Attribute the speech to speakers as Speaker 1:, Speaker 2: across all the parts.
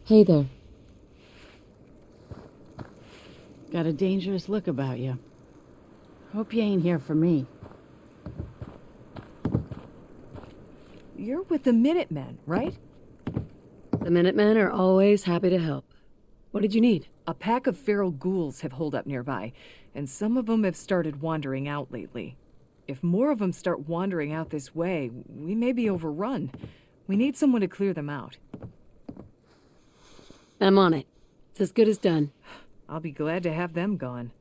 Speaker 1: Hey there.
Speaker 2: Got a dangerous look about you. Hope you ain't here for me.
Speaker 3: You're with the Minutemen, right?
Speaker 1: The Minutemen are always happy to help. What did you need?
Speaker 3: A pack of feral ghouls have holed up nearby, and some of them have started wandering out lately. If more of them start wandering out this way, we may be overrun. We need someone to clear them out.
Speaker 1: I'm on it. It's as good as done.
Speaker 3: I'll be glad to have them gone.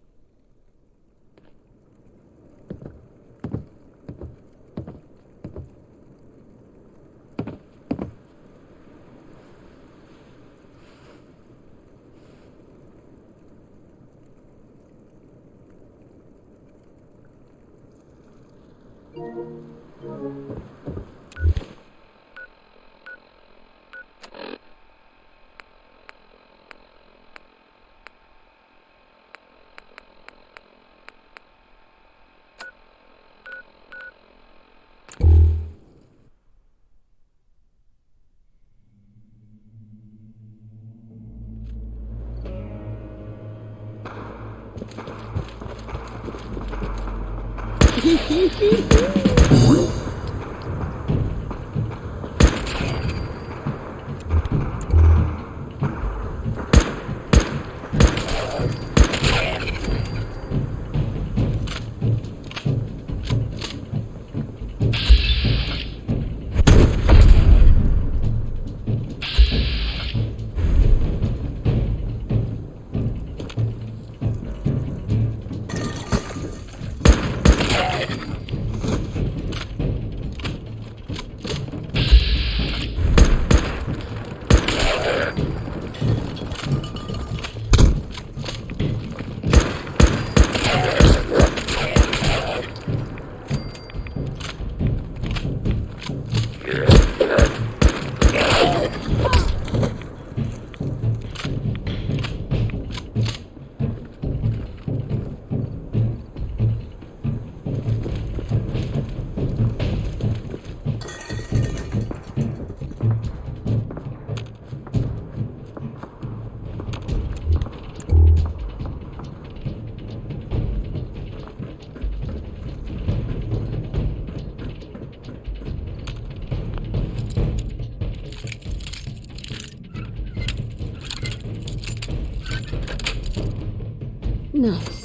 Speaker 1: Nice.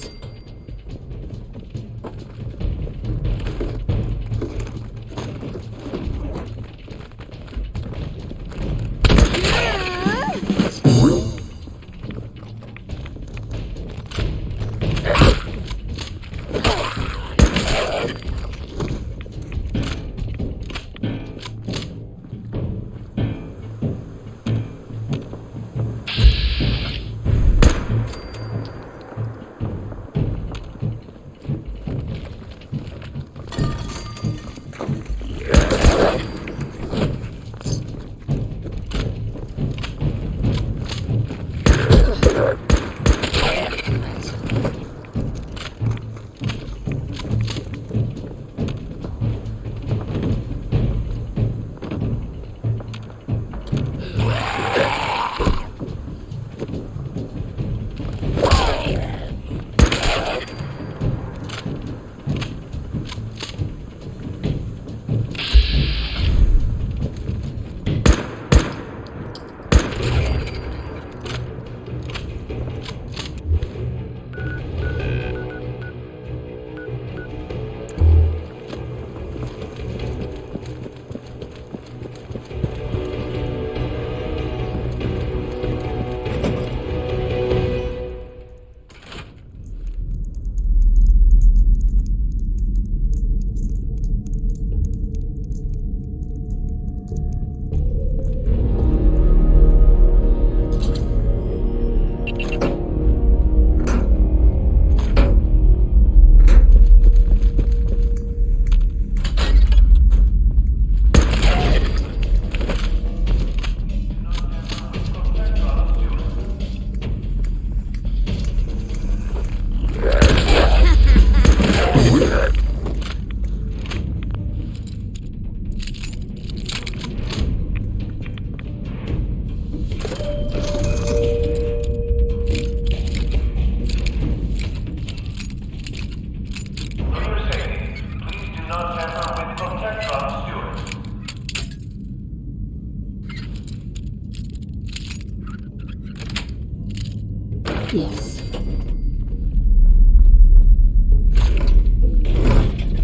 Speaker 1: Yes.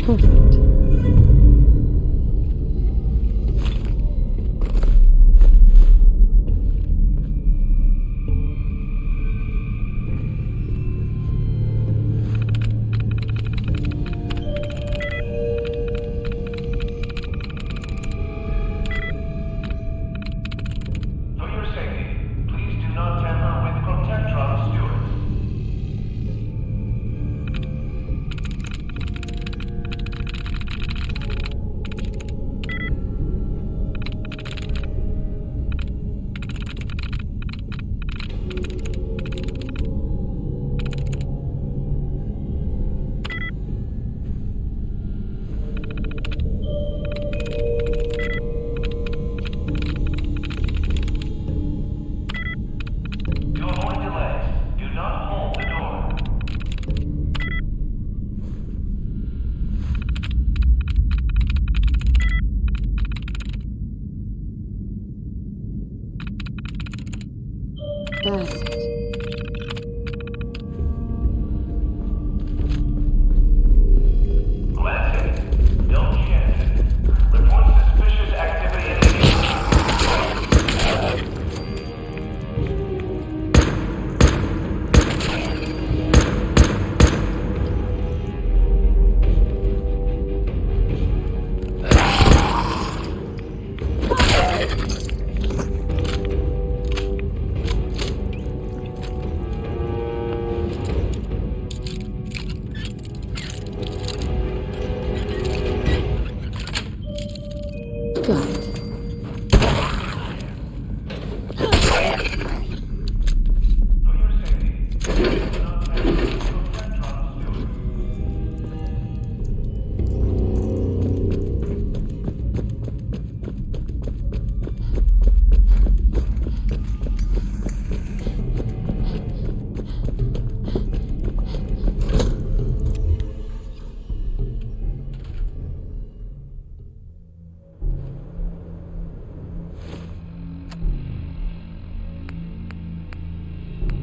Speaker 1: Perfect.
Speaker 4: For your safety, please do not tamper with Protectron stewards. To avoid delays, do not hold the door.
Speaker 1: That's it.
Speaker 4: Lansing, Bill Shannon. Report suspicious activity in the
Speaker 1: Got it.
Speaker 4: For your safety, please do not tamper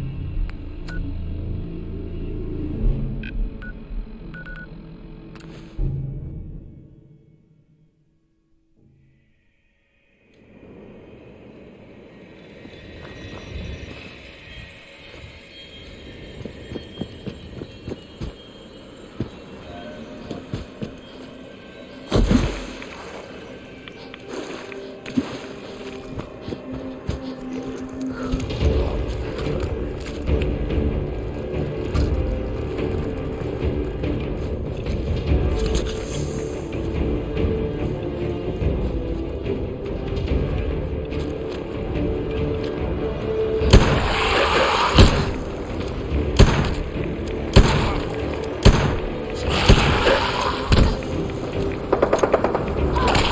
Speaker 4: with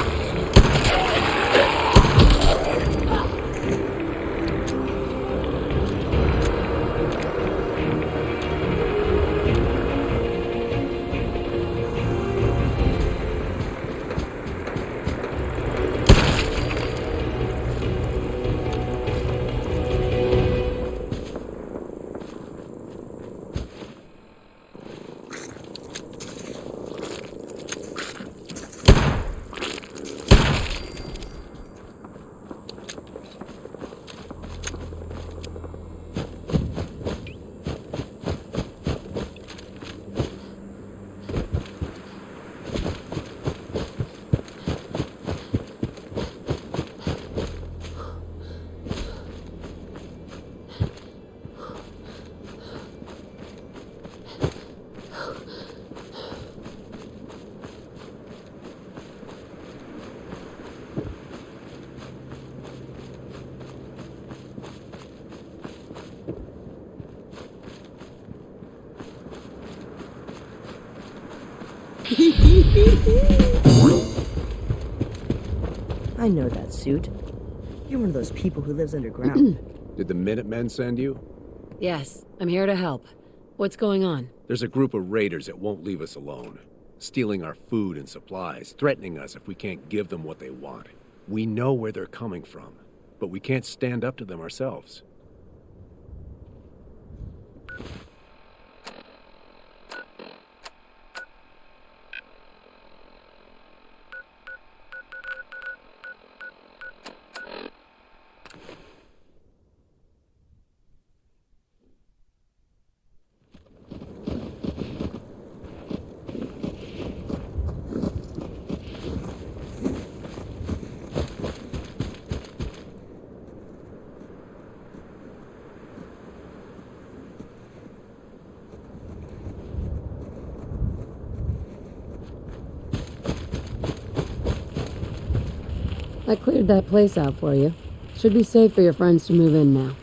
Speaker 4: Protectron stewards.
Speaker 5: I know that suit. You're one of those people who lives underground.
Speaker 6: Did the Minutemen send you?
Speaker 1: Yes, I'm here to help. What's going on?
Speaker 6: There's a group of raiders that won't leave us alone. Stealing our food and supplies, threatening us if we can't give them what they want. We know where they're coming from, but we can't stand up to them ourselves.
Speaker 1: I cleared that place out for you. Should be safe for your friends to move in now.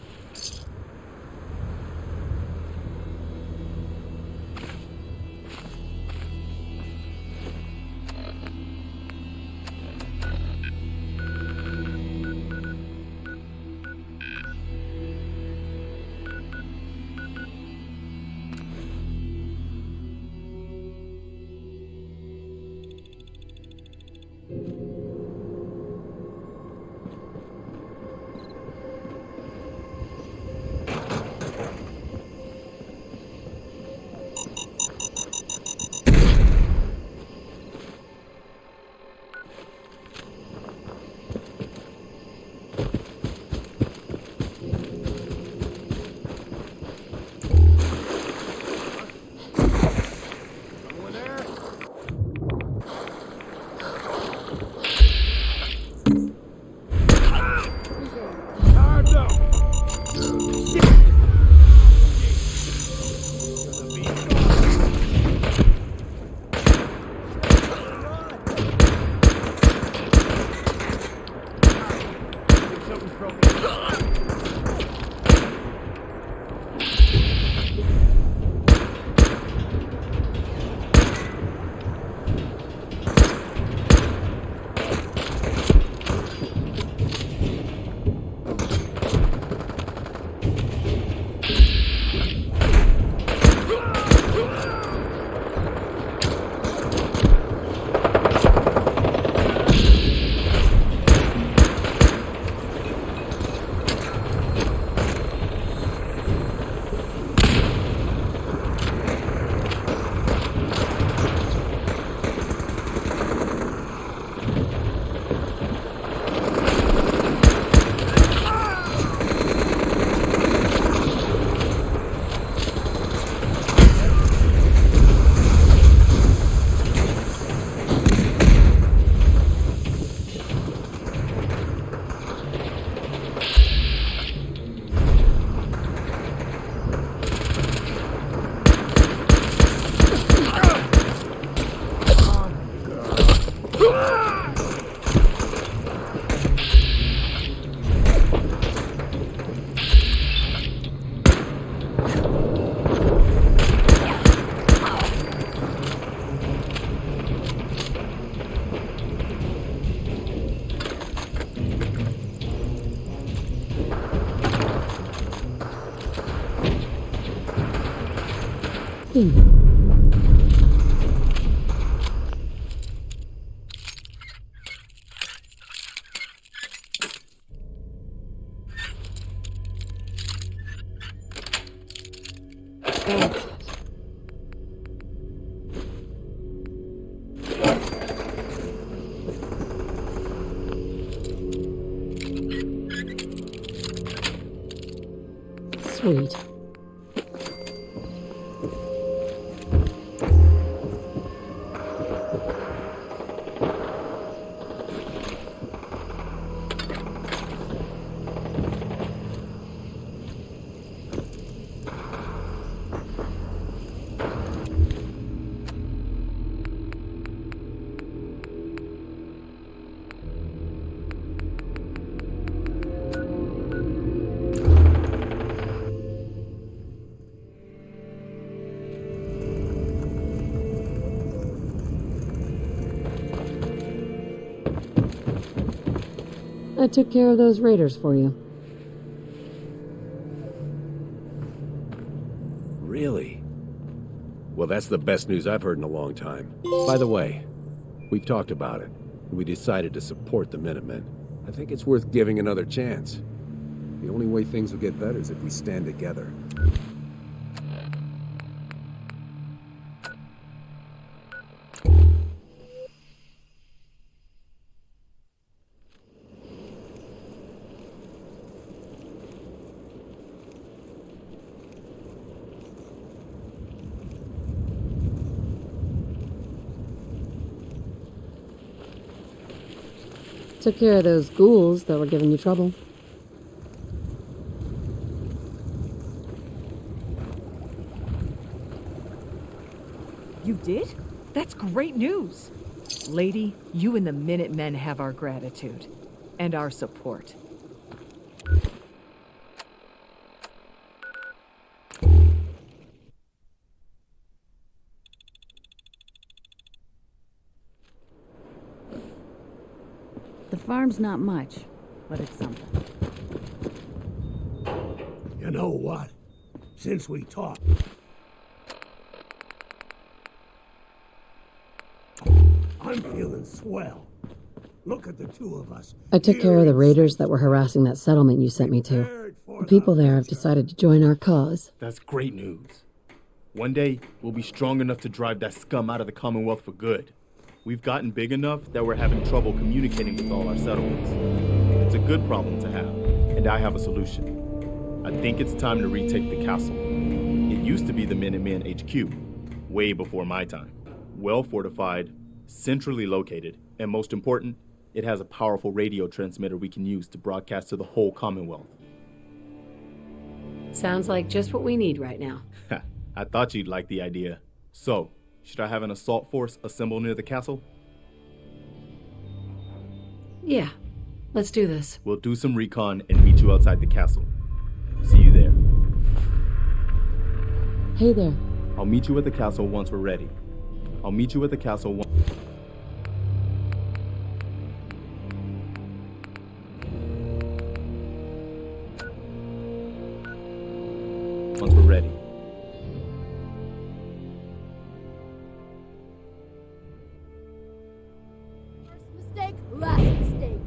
Speaker 1: Sweet. I took care of those raiders for you.
Speaker 6: Really? Well, that's the best news I've heard in a long time. By the way, we've talked about it. We decided to support the Minutemen. I think it's worth giving another chance. The only way things will get better is if we stand together.
Speaker 1: Took care of those ghouls that were giving you trouble.
Speaker 3: You did? That's great news. Lady, you and the Minutemen have our gratitude. and our support.
Speaker 2: The farm's not much, but it's something.
Speaker 7: You know what? Since we talked, I'm feeling swell. Look at the two of us.
Speaker 1: I took care of the raiders that were harassing that settlement you sent me to.
Speaker 7: Prepared for
Speaker 1: The people there have
Speaker 7: future.
Speaker 1: decided to join our cause.
Speaker 8: That's great news. One day, we'll be strong enough to drive that scum out of the Commonwealth for good. We've gotten big enough that we're having trouble communicating with all our settlements. It's a good problem to have, and I have a solution. I think it's time to retake the castle. It used to be the Minutemen HQ, way before my time. Well fortified, centrally located, and most important, it has a powerful radio transmitter we can use to broadcast to the whole Commonwealth.
Speaker 1: Sounds like just what we need right now.
Speaker 8: I thought you'd like the idea. So, should I have an assault force assemble near the castle?
Speaker 1: Yeah, let's do this.
Speaker 8: We'll do some recon and meet you outside the castle. See you there.
Speaker 1: Hey there.
Speaker 8: I'll meet you at the castle once we're ready. I'll meet you at the castle once we're ready.
Speaker 9: First mistake, last mistake.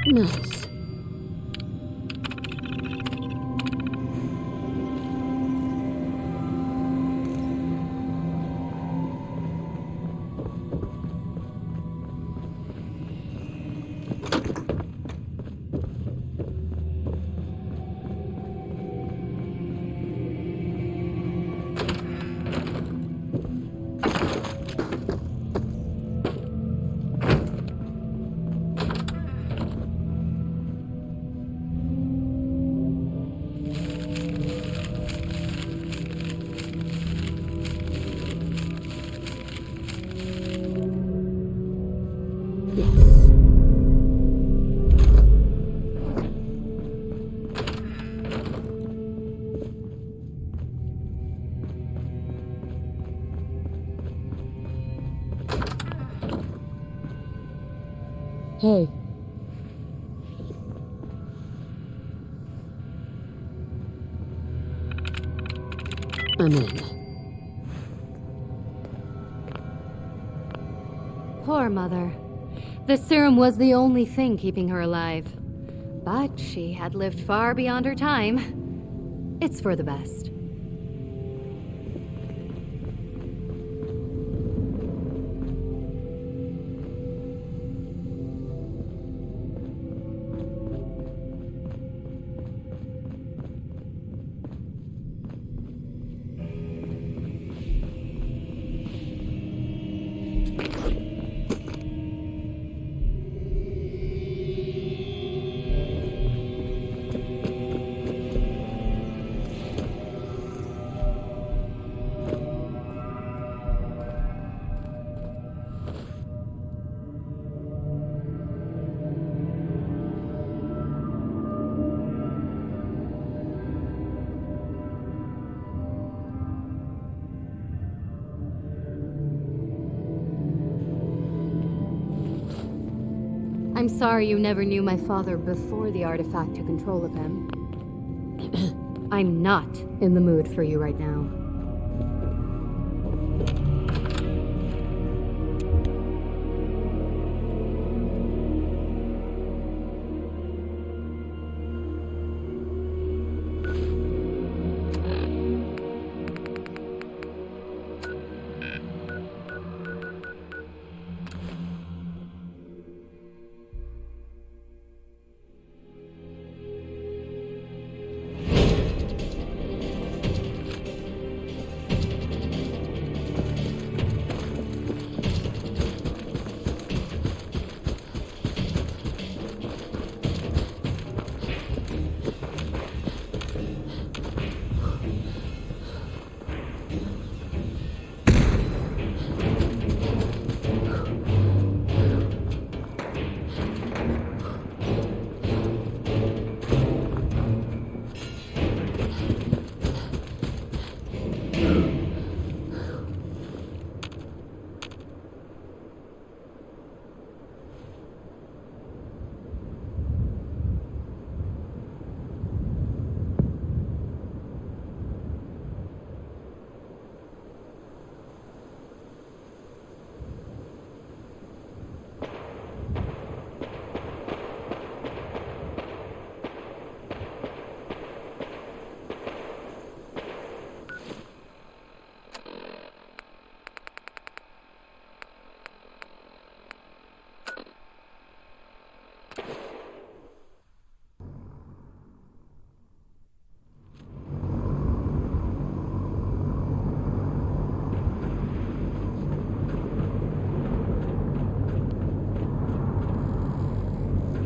Speaker 1: Nice. Hey. I'm in.
Speaker 10: Poor mother. The serum was the only thing keeping her alive. But she had lived far beyond her time. It's for the best. I'm sorry you never knew my father before the artifact took control of him. I'm not in the mood for you right now.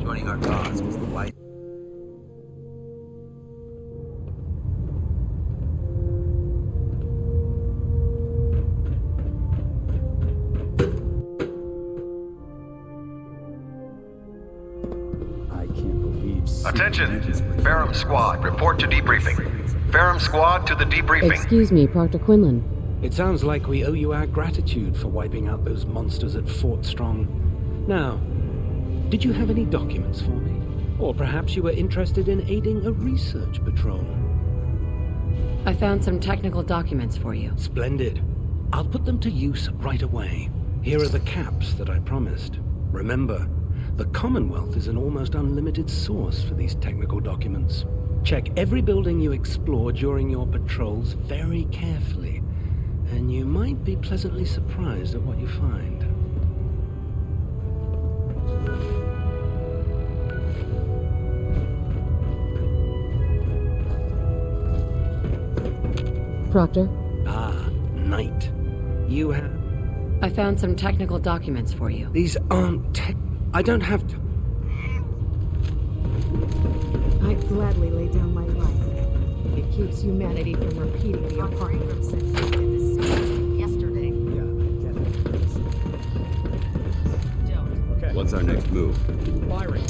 Speaker 11: Joining our cause was the white.
Speaker 12: I can't believe.
Speaker 13: Attention! Ferrum Squad, report to debriefing. Ferrum Squad to the debriefing.
Speaker 1: Excuse me, Proctor Quinlan.
Speaker 14: It sounds like we owe you our gratitude for wiping out those monsters at Fort Strong. Now, did you have any documents for me? Or perhaps you were interested in aiding a research patrol?
Speaker 1: I found some technical documents for you.
Speaker 14: Splendid. I'll put them to use right away. Here are the caps that I promised. Remember, the Commonwealth is an almost unlimited source for these technical documents. Check every building you explore during your patrols very carefully, and you might be pleasantly surprised at what you find.
Speaker 1: Proctor?
Speaker 14: Ah, Knight. You have...
Speaker 1: I found some technical documents for you.
Speaker 14: These aren't tech... I don't have to...
Speaker 15: I'd gladly lay down my life. It keeps humanity from repeating the apartment did the same yesterday.
Speaker 12: Yeah, I get it.
Speaker 15: Don't.
Speaker 12: Okay.
Speaker 11: What's our next move?
Speaker 12: Firing.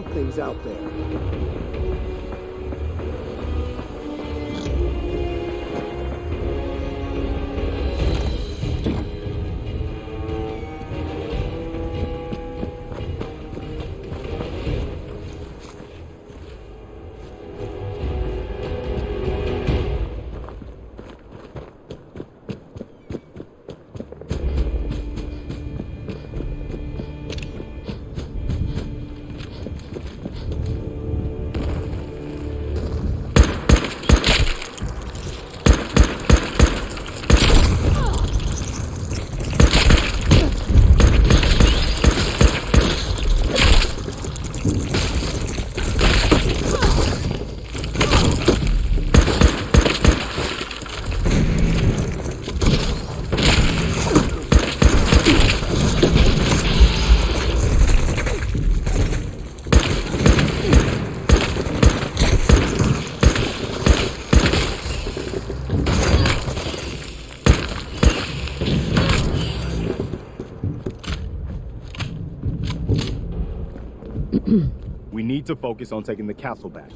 Speaker 16: Something's out there.
Speaker 8: We need to focus on taking the castle back.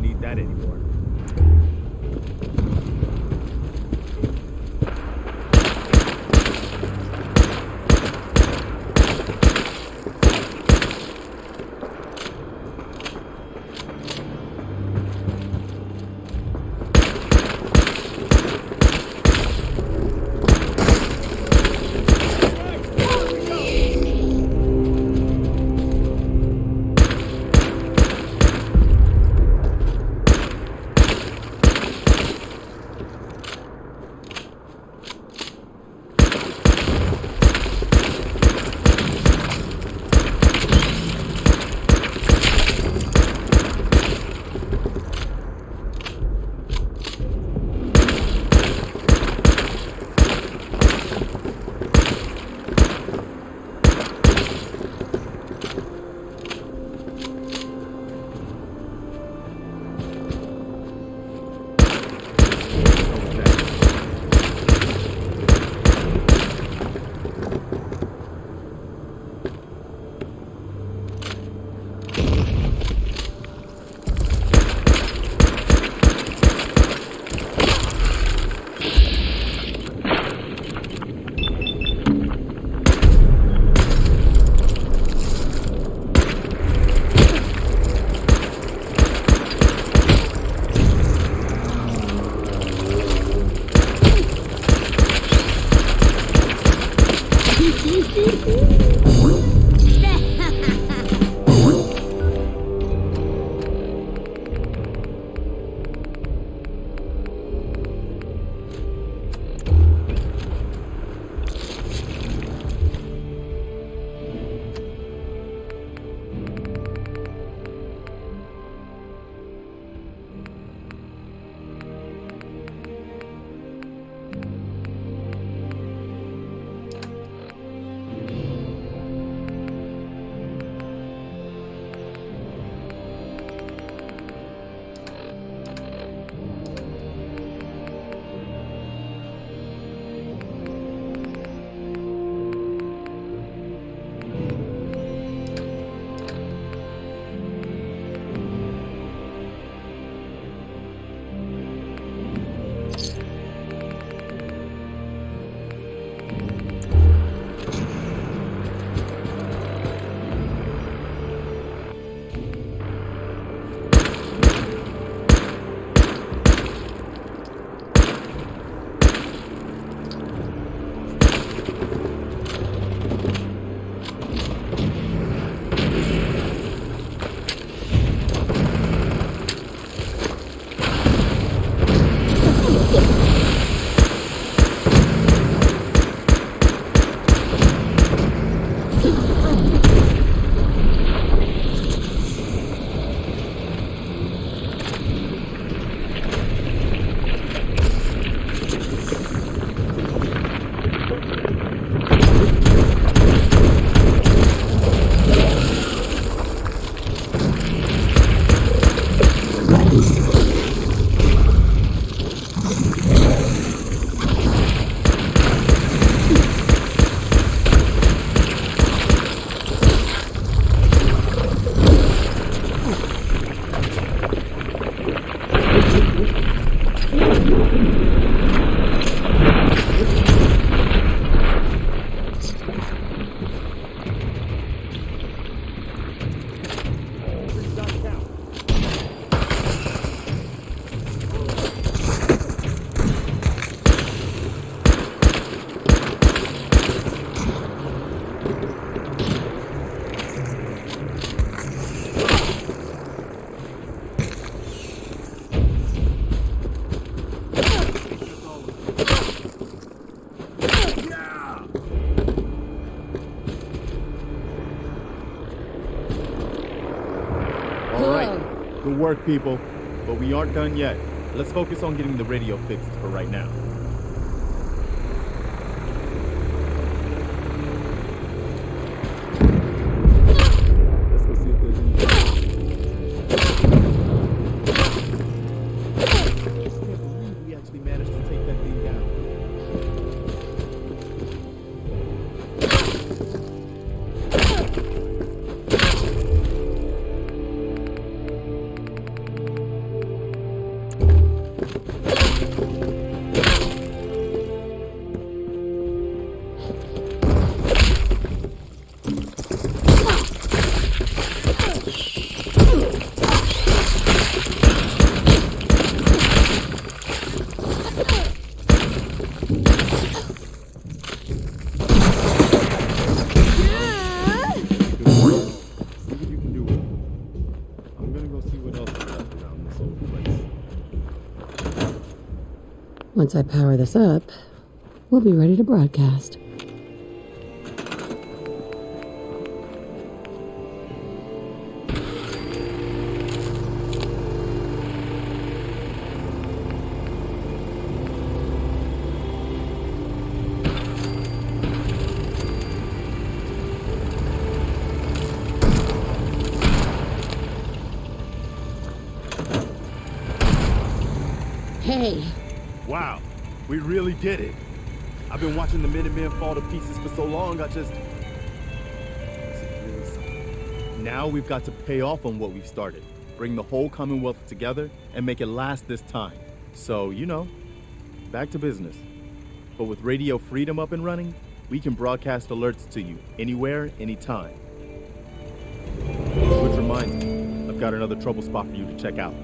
Speaker 8: need that anymore. Good work, people. But we aren't done yet. Let's focus on getting the radio fixed for right now. Let's go see if there's any... I can't believe we actually managed to take that thing down.
Speaker 1: Once I power this up, we'll be ready to broadcast.
Speaker 5: Hey!
Speaker 8: Wow, we really did it. I've been watching the Minutemen fall to pieces for so long, Now we've got to pay off on what we've started. Bring the whole Commonwealth together and make it last this time. So, back to business. But with Radio Freedom up and running, we can broadcast alerts to you anywhere, anytime. Which reminds me, I've got another trouble spot for you to check out.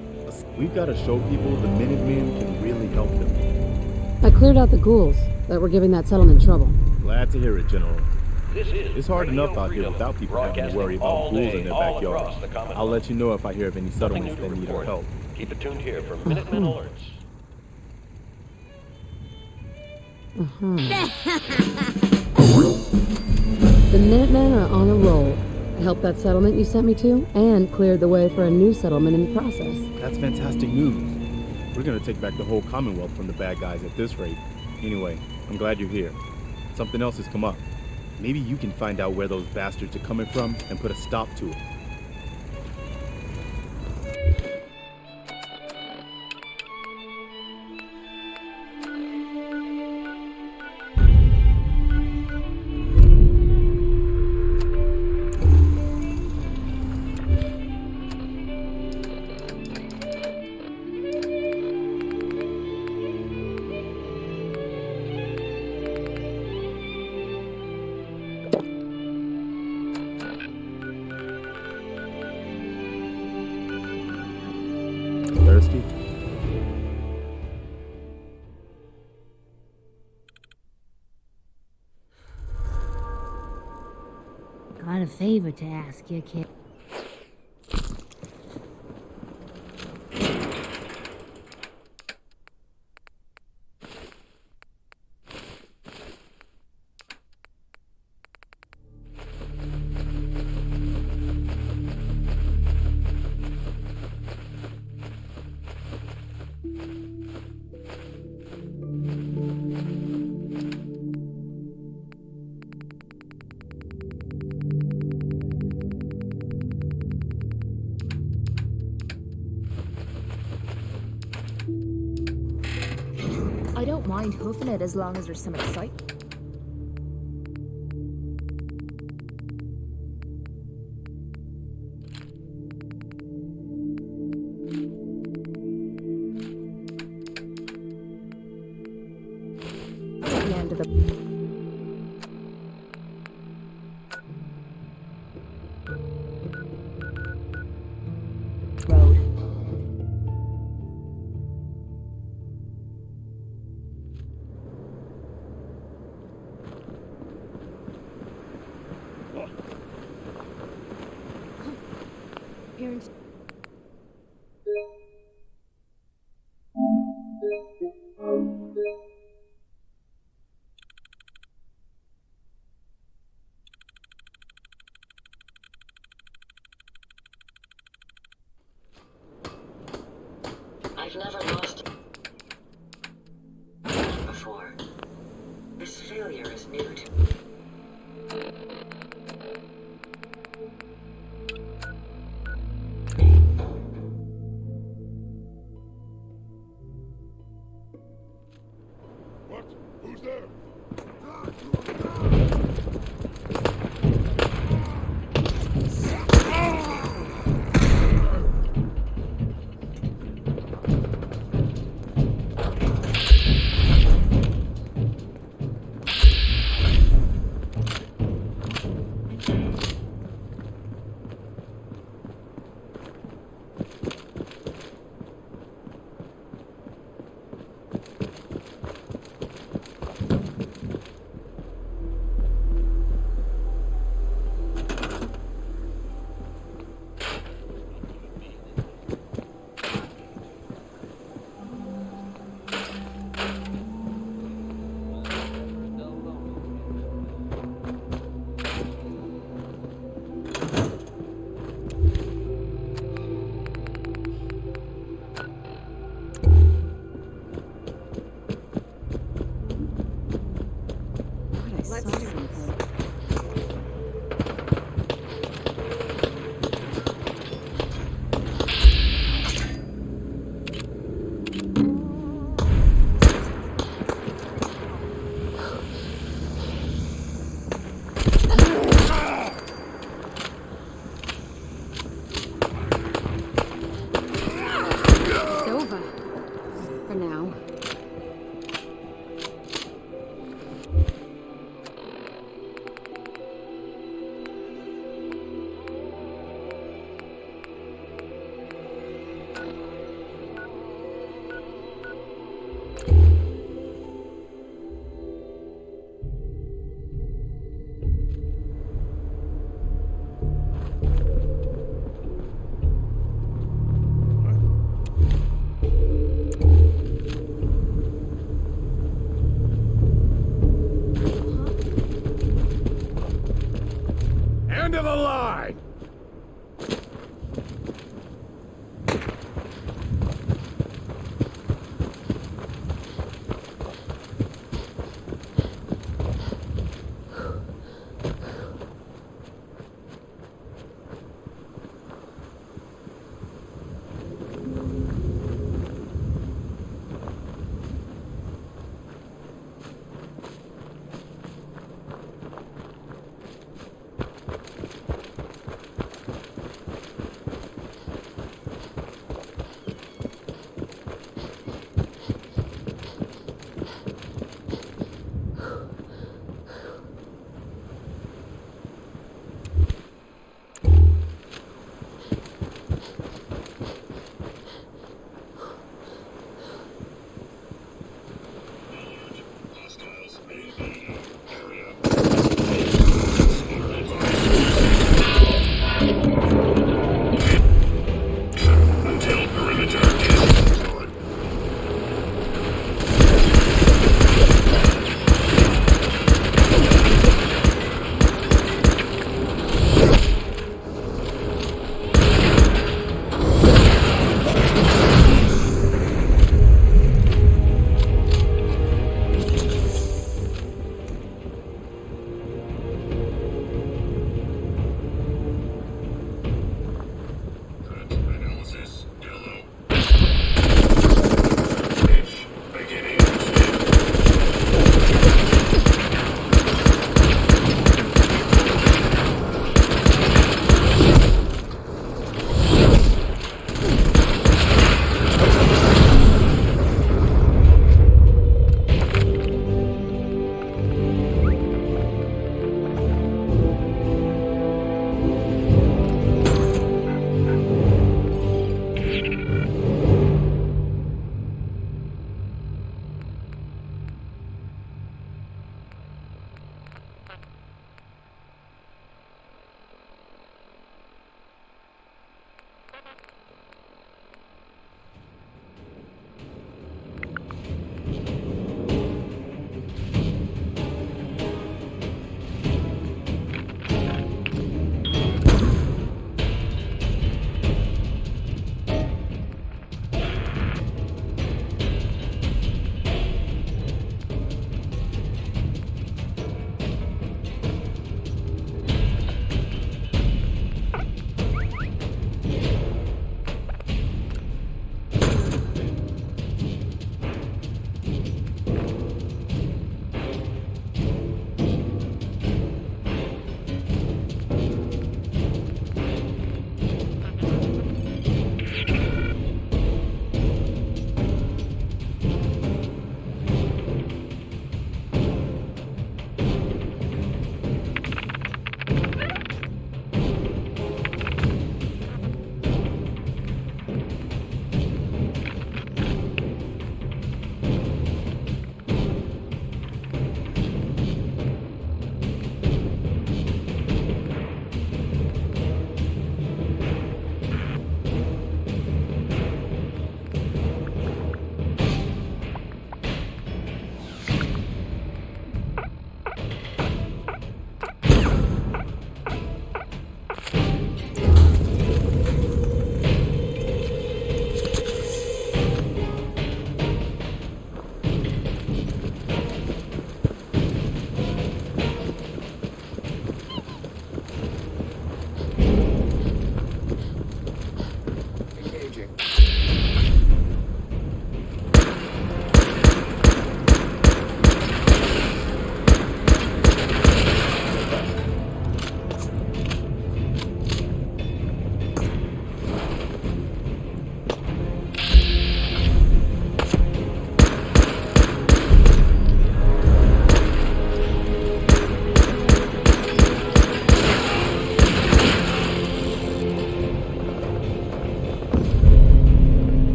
Speaker 8: We've got to show people the Minutemen can really help them.
Speaker 1: I cleared out the ghouls that were giving that settlement trouble.
Speaker 8: Glad to hear it, General. It's hard enough out here without people having to worry about ghouls in their backyard. I'll let you know if I hear of any settlements that need our help.
Speaker 17: Keep it tuned here for Minutemen alerts.
Speaker 1: The Minutemen are on a roll. I helped that settlement you sent me to, and cleared the way for a new settlement in the process.
Speaker 8: That's fantastic news. We're gonna take back the whole Commonwealth from the bad guys at this rate. Anyway, I'm glad you're here. Something else has come up. Maybe you can find out where those bastards are coming from and put a stop to it. Thirsty?
Speaker 18: Got a favor to ask you, kid.
Speaker 19: I don't mind hoofing it as long as there's some excitement. At the end of the road. Parents.
Speaker 20: I've never lost before. This failure is new to me.
Speaker 7: What? Who's there?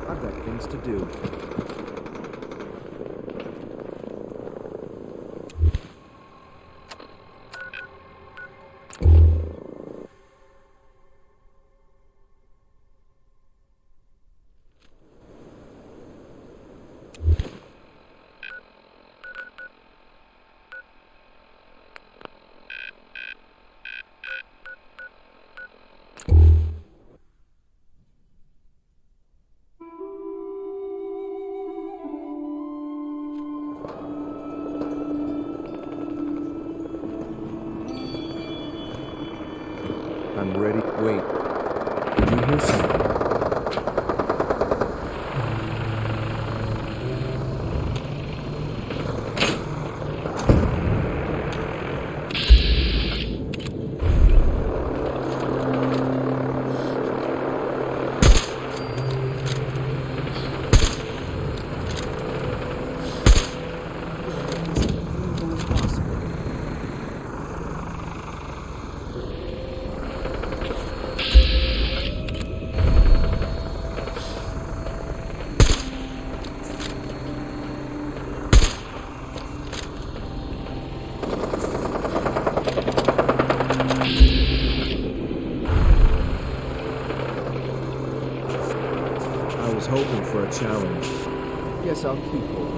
Speaker 21: I've got things to do. I'm ready. Wait. Did you hear something? I was hoping for a challenge. Guess I'll keep holding.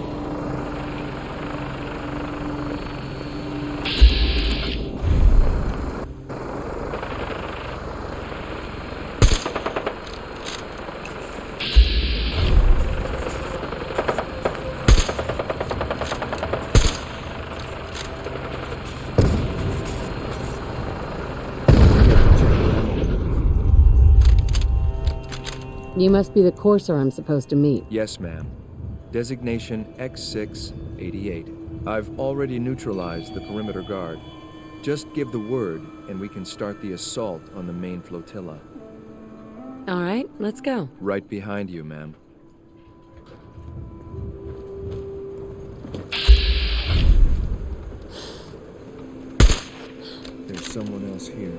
Speaker 1: You must be the courser I'm supposed to meet.
Speaker 21: Yes, ma'am. Designation X688. I've already neutralized the perimeter guard. Just give the word, and we can start the assault on the main flotilla.
Speaker 1: All right, let's go.
Speaker 21: Right behind you, ma'am. There's someone else here.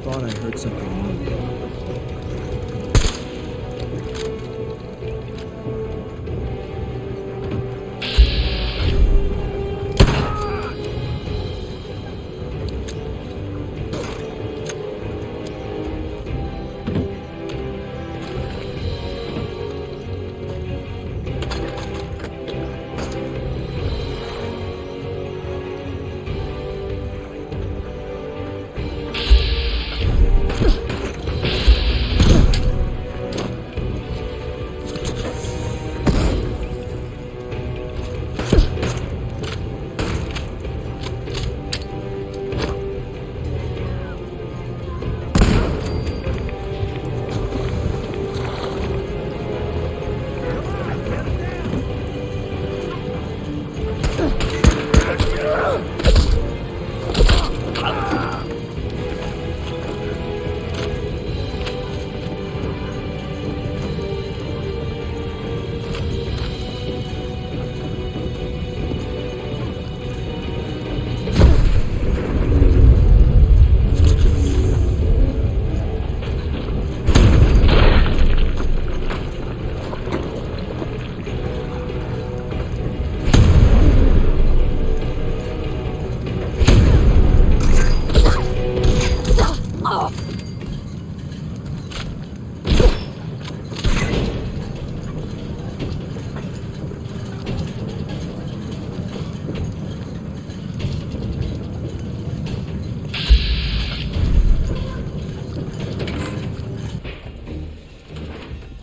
Speaker 21: Thought I heard something move.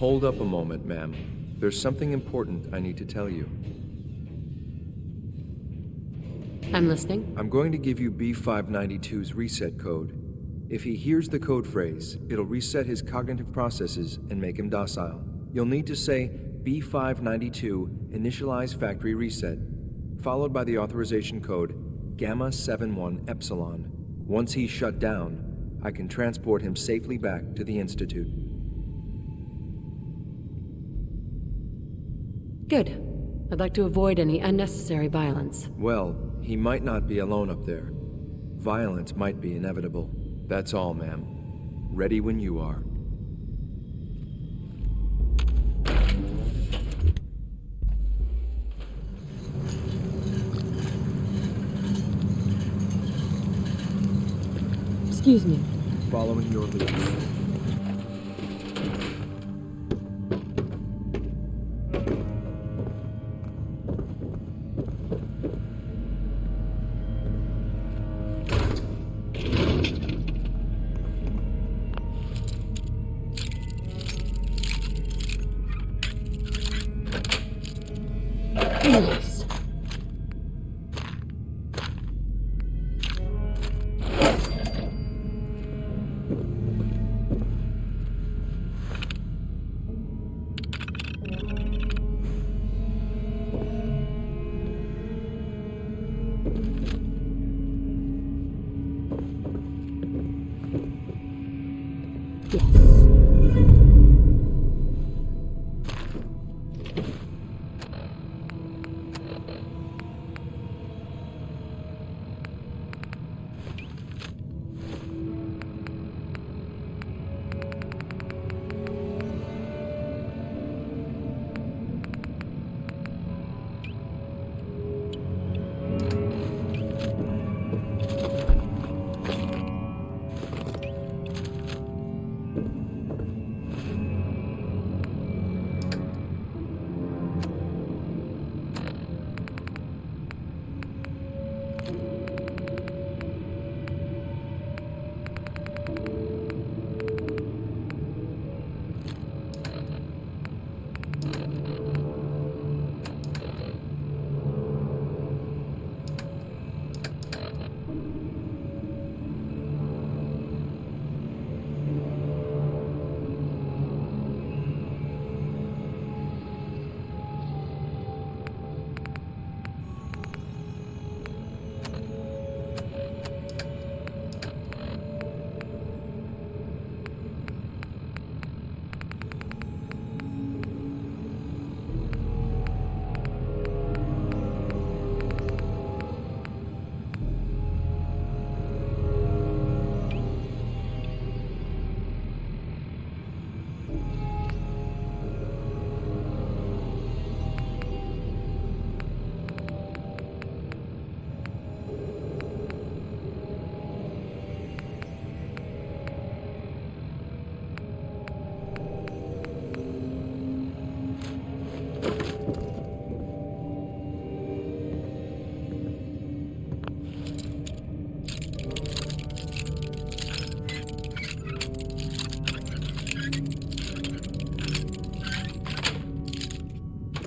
Speaker 21: Hold up a moment, ma'am. There's something important I need to tell you.
Speaker 1: I'm listening.
Speaker 21: I'm going to give you B592's reset code. If he hears the code phrase, it'll reset his cognitive processes and make him docile. You'll need to say B592 initialize factory reset, followed by the authorization code Gamma 71 Epsilon. Once he's shut down, I can transport him safely back to the Institute.
Speaker 1: Good. I'd like to avoid any unnecessary violence.
Speaker 21: Well, he might not be alone up there. Violence might be inevitable. That's all, ma'am. Ready when you are.
Speaker 1: Excuse me.
Speaker 21: Following your lead.
Speaker 1: Yes.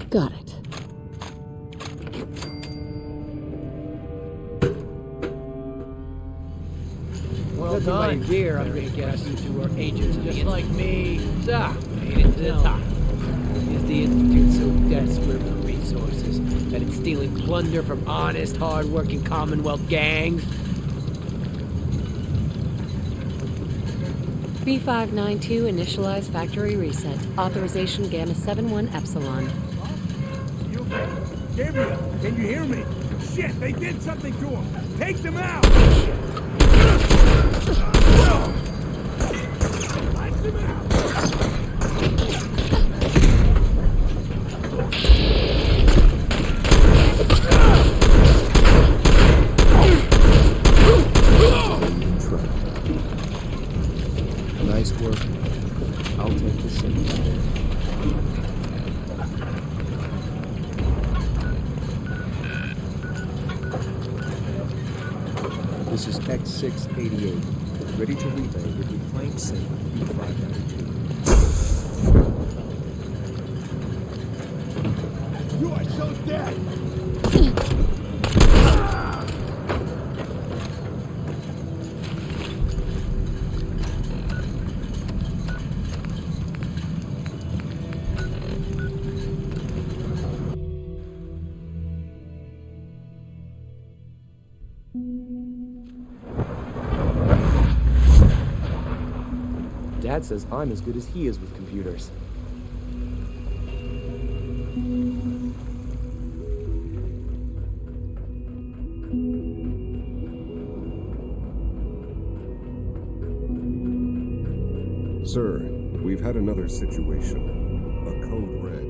Speaker 1: Got it.
Speaker 12: Well done. Here, I'm gonna guess you two are agents just like me. So, made it to the top. Is the Institute so desperate for resources that it's stealing plunder from honest, hard-working Commonwealth gangs?
Speaker 1: B592 initialize factory reset. Authorization Gamma 71 Epsilon.
Speaker 7: Gabriel, can you hear me? Shit, they did something to him. Take them out! Let them out!
Speaker 16: Nice work. I'll take the ship. This is X688, ready to relay with reclaimed safe B592.
Speaker 7: You are so dead!
Speaker 12: Dad says I'm as good as he is with computers.
Speaker 4: Sir, we've had another situation. A code red.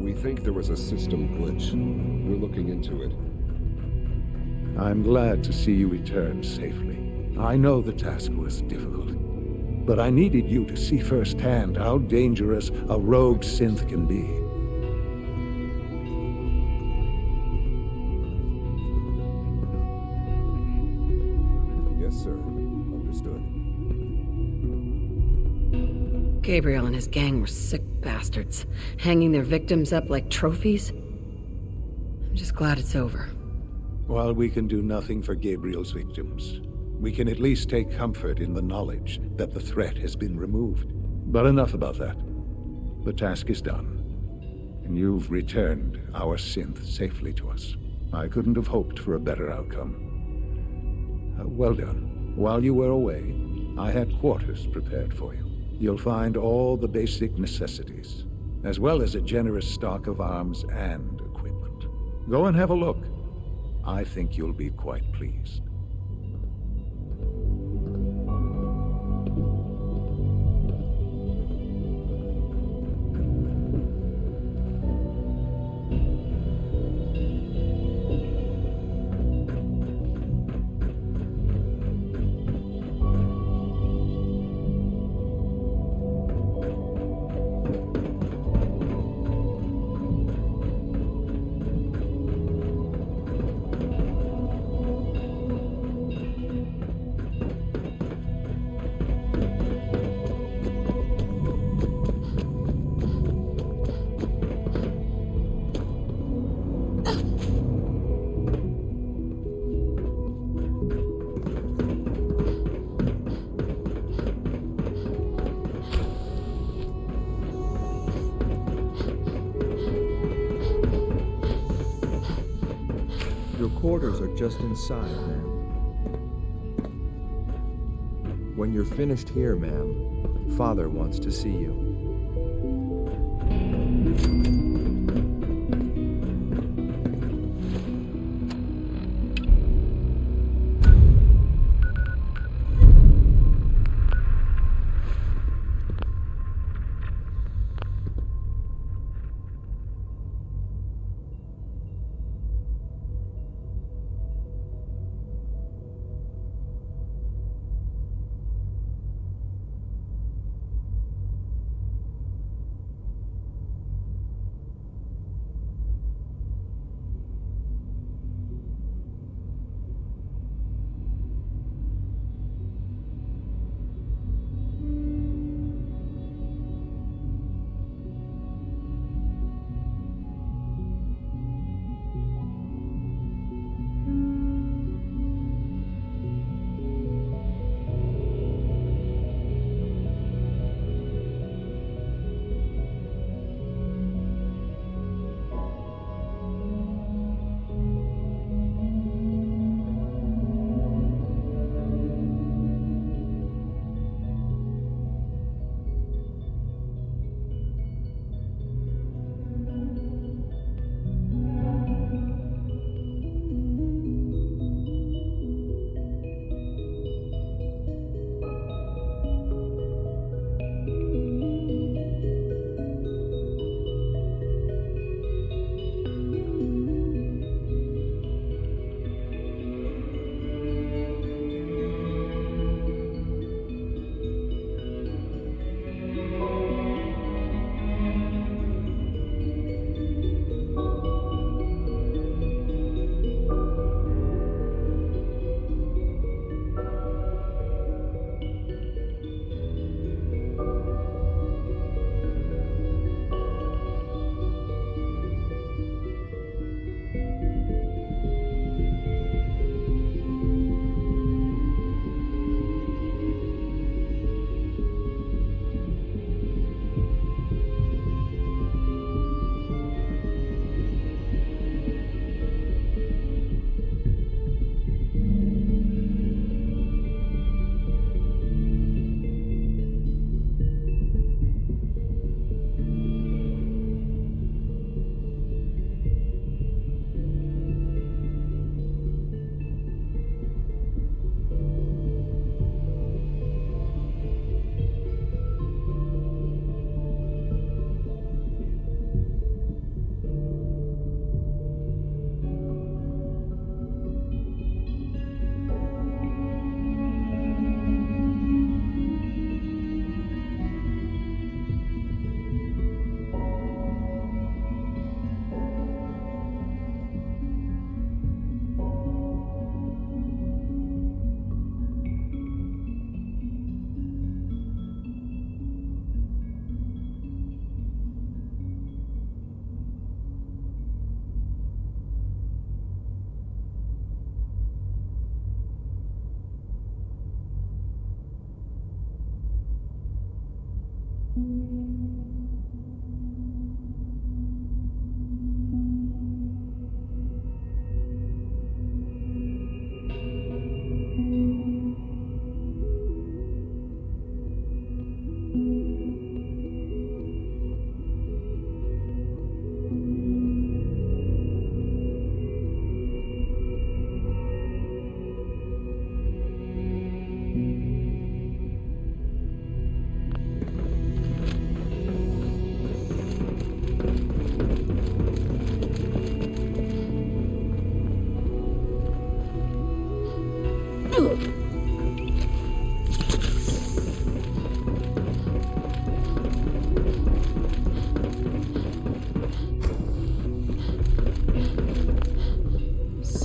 Speaker 4: We think there was a system glitch. We're looking into it.
Speaker 22: I'm glad to see you return safely. I know the task was difficult, but I needed you to see firsthand how dangerous a rogue synth can be.
Speaker 4: Yes, sir. Understood.
Speaker 1: Gabriel and his gang were sick bastards, hanging their victims up like trophies. I'm just glad it's over.
Speaker 22: While we can do nothing for Gabriel's victims, we can at least take comfort in the knowledge that the threat has been removed. But enough about that. The task is done, and you've returned our synth safely to us. I couldn't have hoped for a better outcome. Well done. While you were away, I had quarters prepared for you. You'll find all the basic necessities, as well as a generous stock of arms and equipment. Go and have a look. I think you'll be quite pleased.
Speaker 21: Your quarters are just inside, ma'am. When you're finished here, ma'am, Father wants to see you.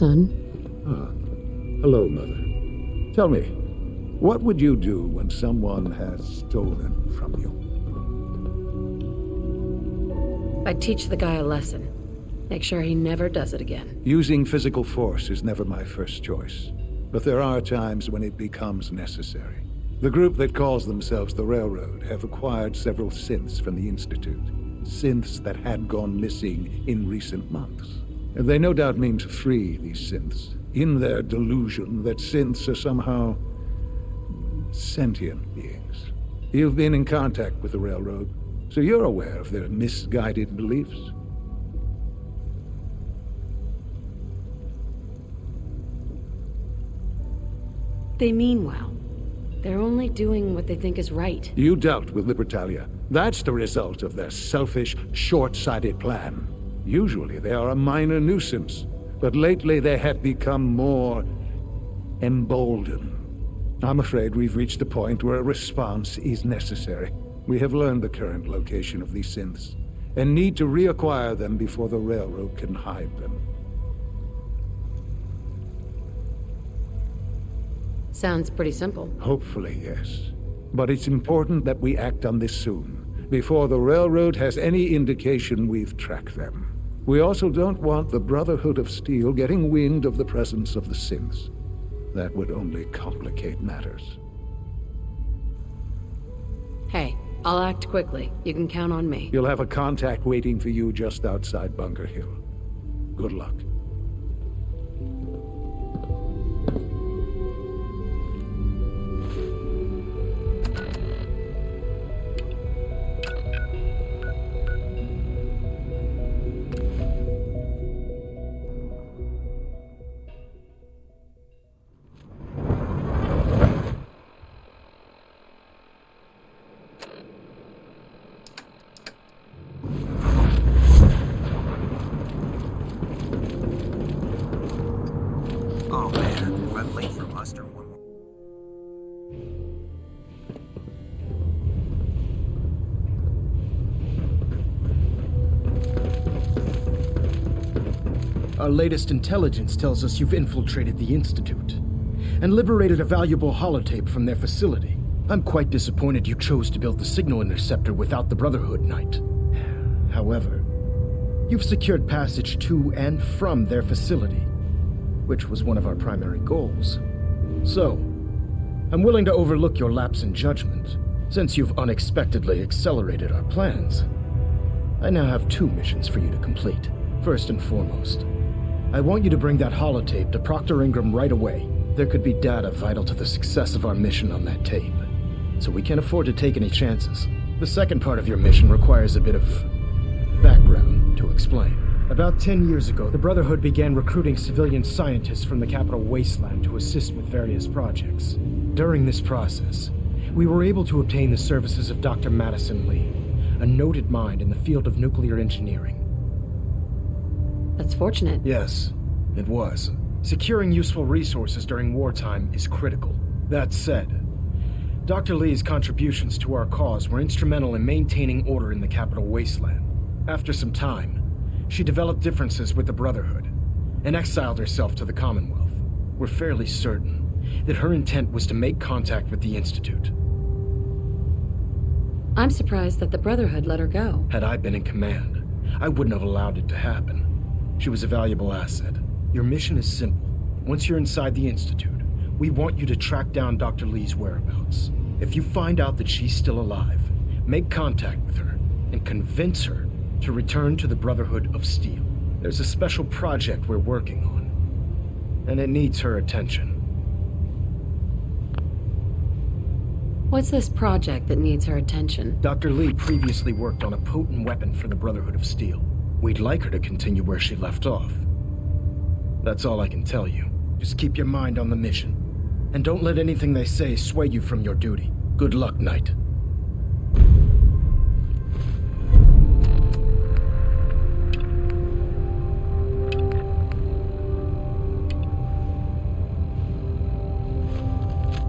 Speaker 1: son.
Speaker 22: Hello, Mother. Tell me, what would you do when someone has stolen from you?
Speaker 1: I'd teach the guy a lesson. Make sure he never does it again.
Speaker 22: Using physical force is never my first choice, but there are times when it becomes necessary. The group that calls themselves the Railroad have acquired several synths from the Institute. Synths that had gone missing in recent months. And they no doubt mean to free these synths, in their delusion that synths are somehow sentient beings. You've been in contact with the Railroad, so you're aware of their misguided beliefs.
Speaker 1: They mean well. They're only doing what they think is right.
Speaker 22: You dealt with Libertalia. That's the result of their selfish, short-sighted plan. Usually they are a minor nuisance, but lately they have become more emboldened. I'm afraid we've reached the point where a response is necessary. We have learned the current location of these synths, and need to reacquire them before the Railroad can hide them.
Speaker 1: Sounds pretty simple.
Speaker 22: Hopefully, yes. But it's important that we act on this soon, before the Railroad has any indication we've tracked them. We also don't want the Brotherhood of Steel getting wind of the presence of the synths. That would only complicate matters.
Speaker 1: Hey, I'll act quickly. You can count on me.
Speaker 22: You'll have a contact waiting for you just outside Bunker Hill. Good luck.
Speaker 11: Oh man, I'm late for muster.
Speaker 3: Our latest intelligence tells us you've infiltrated the Institute and liberated a valuable holotape from their facility. I'm quite disappointed you chose to build the signal interceptor without the Brotherhood, Knight. However, you've secured passage to and from their facility, which was one of our primary goals. So, I'm willing to overlook your lapse in judgment, since you've unexpectedly accelerated our plans. I now have 2 missions for you to complete. First and foremost, I want you to bring that holotape to Proctor Ingram right away. There could be data vital to the success of our mission on that tape, so we can't afford to take any chances. The second part of your mission requires a bit of background to explain. About 10 years ago, the Brotherhood began recruiting civilian scientists from the Capital Wasteland to assist with various projects. During this process, we were able to obtain the services of Dr. Madison Lee, a noted mind in the field of nuclear engineering.
Speaker 1: That's fortunate.
Speaker 3: Yes, it was. Securing useful resources during wartime is critical. That said, Dr. Lee's contributions to our cause were instrumental in maintaining order in the Capital Wasteland. After some time, she developed differences with the Brotherhood and exiled herself to the Commonwealth. We're fairly certain that her intent was to make contact with the Institute.
Speaker 1: I'm surprised that the Brotherhood let her go.
Speaker 3: Had I been in command, I wouldn't have allowed it to happen. She was a valuable asset. Your mission is simple. Once you're inside the Institute, we want you to track down Dr. Lee's whereabouts. If you find out that she's still alive, make contact with her and convince her to return to the Brotherhood of Steel. There's a special project we're working on, and it needs her attention.
Speaker 1: What's this project that needs her attention?
Speaker 3: Dr. Lee previously worked on a potent weapon for the Brotherhood of Steel. We'd like her to continue where she left off. That's all I can tell you. Just keep your mind on the mission, and don't let anything they say sway you from your duty. Good luck, Knight.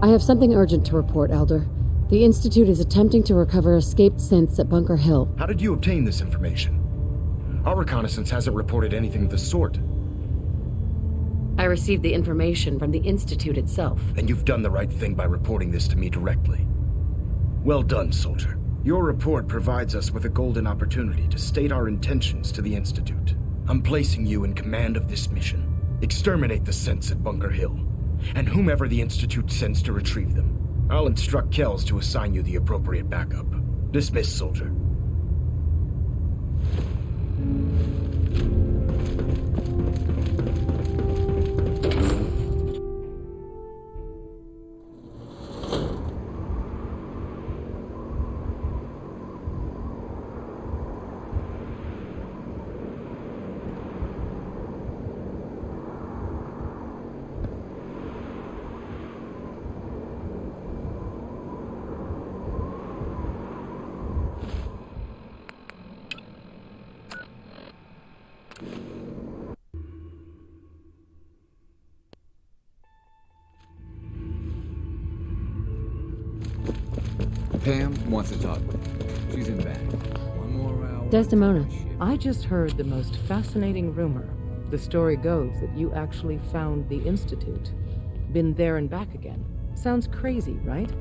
Speaker 6: I have something urgent to report, Elder. The Institute is attempting to recover escaped synths at Bunker Hill.
Speaker 3: How did you obtain this information? Our reconnaissance hasn't reported anything of the sort.
Speaker 1: I received the information from the Institute itself.
Speaker 3: And you've done the right thing by reporting this to me directly. Well done, soldier. Your report provides us with a golden opportunity to state our intentions to the Institute. I'm placing you in command of this mission. Exterminate the synths at Bunker Hill, and whomever the Institute sends to retrieve them. I'll instruct Kells to assign you the appropriate backup. Dismissed, soldier.
Speaker 2: Pam wants to talk with you. She's in back. One more hour.
Speaker 6: Desdemona.
Speaker 9: I just heard the most fascinating rumor. The story goes that you actually found the Institute. Been there and back again. Sounds crazy, right?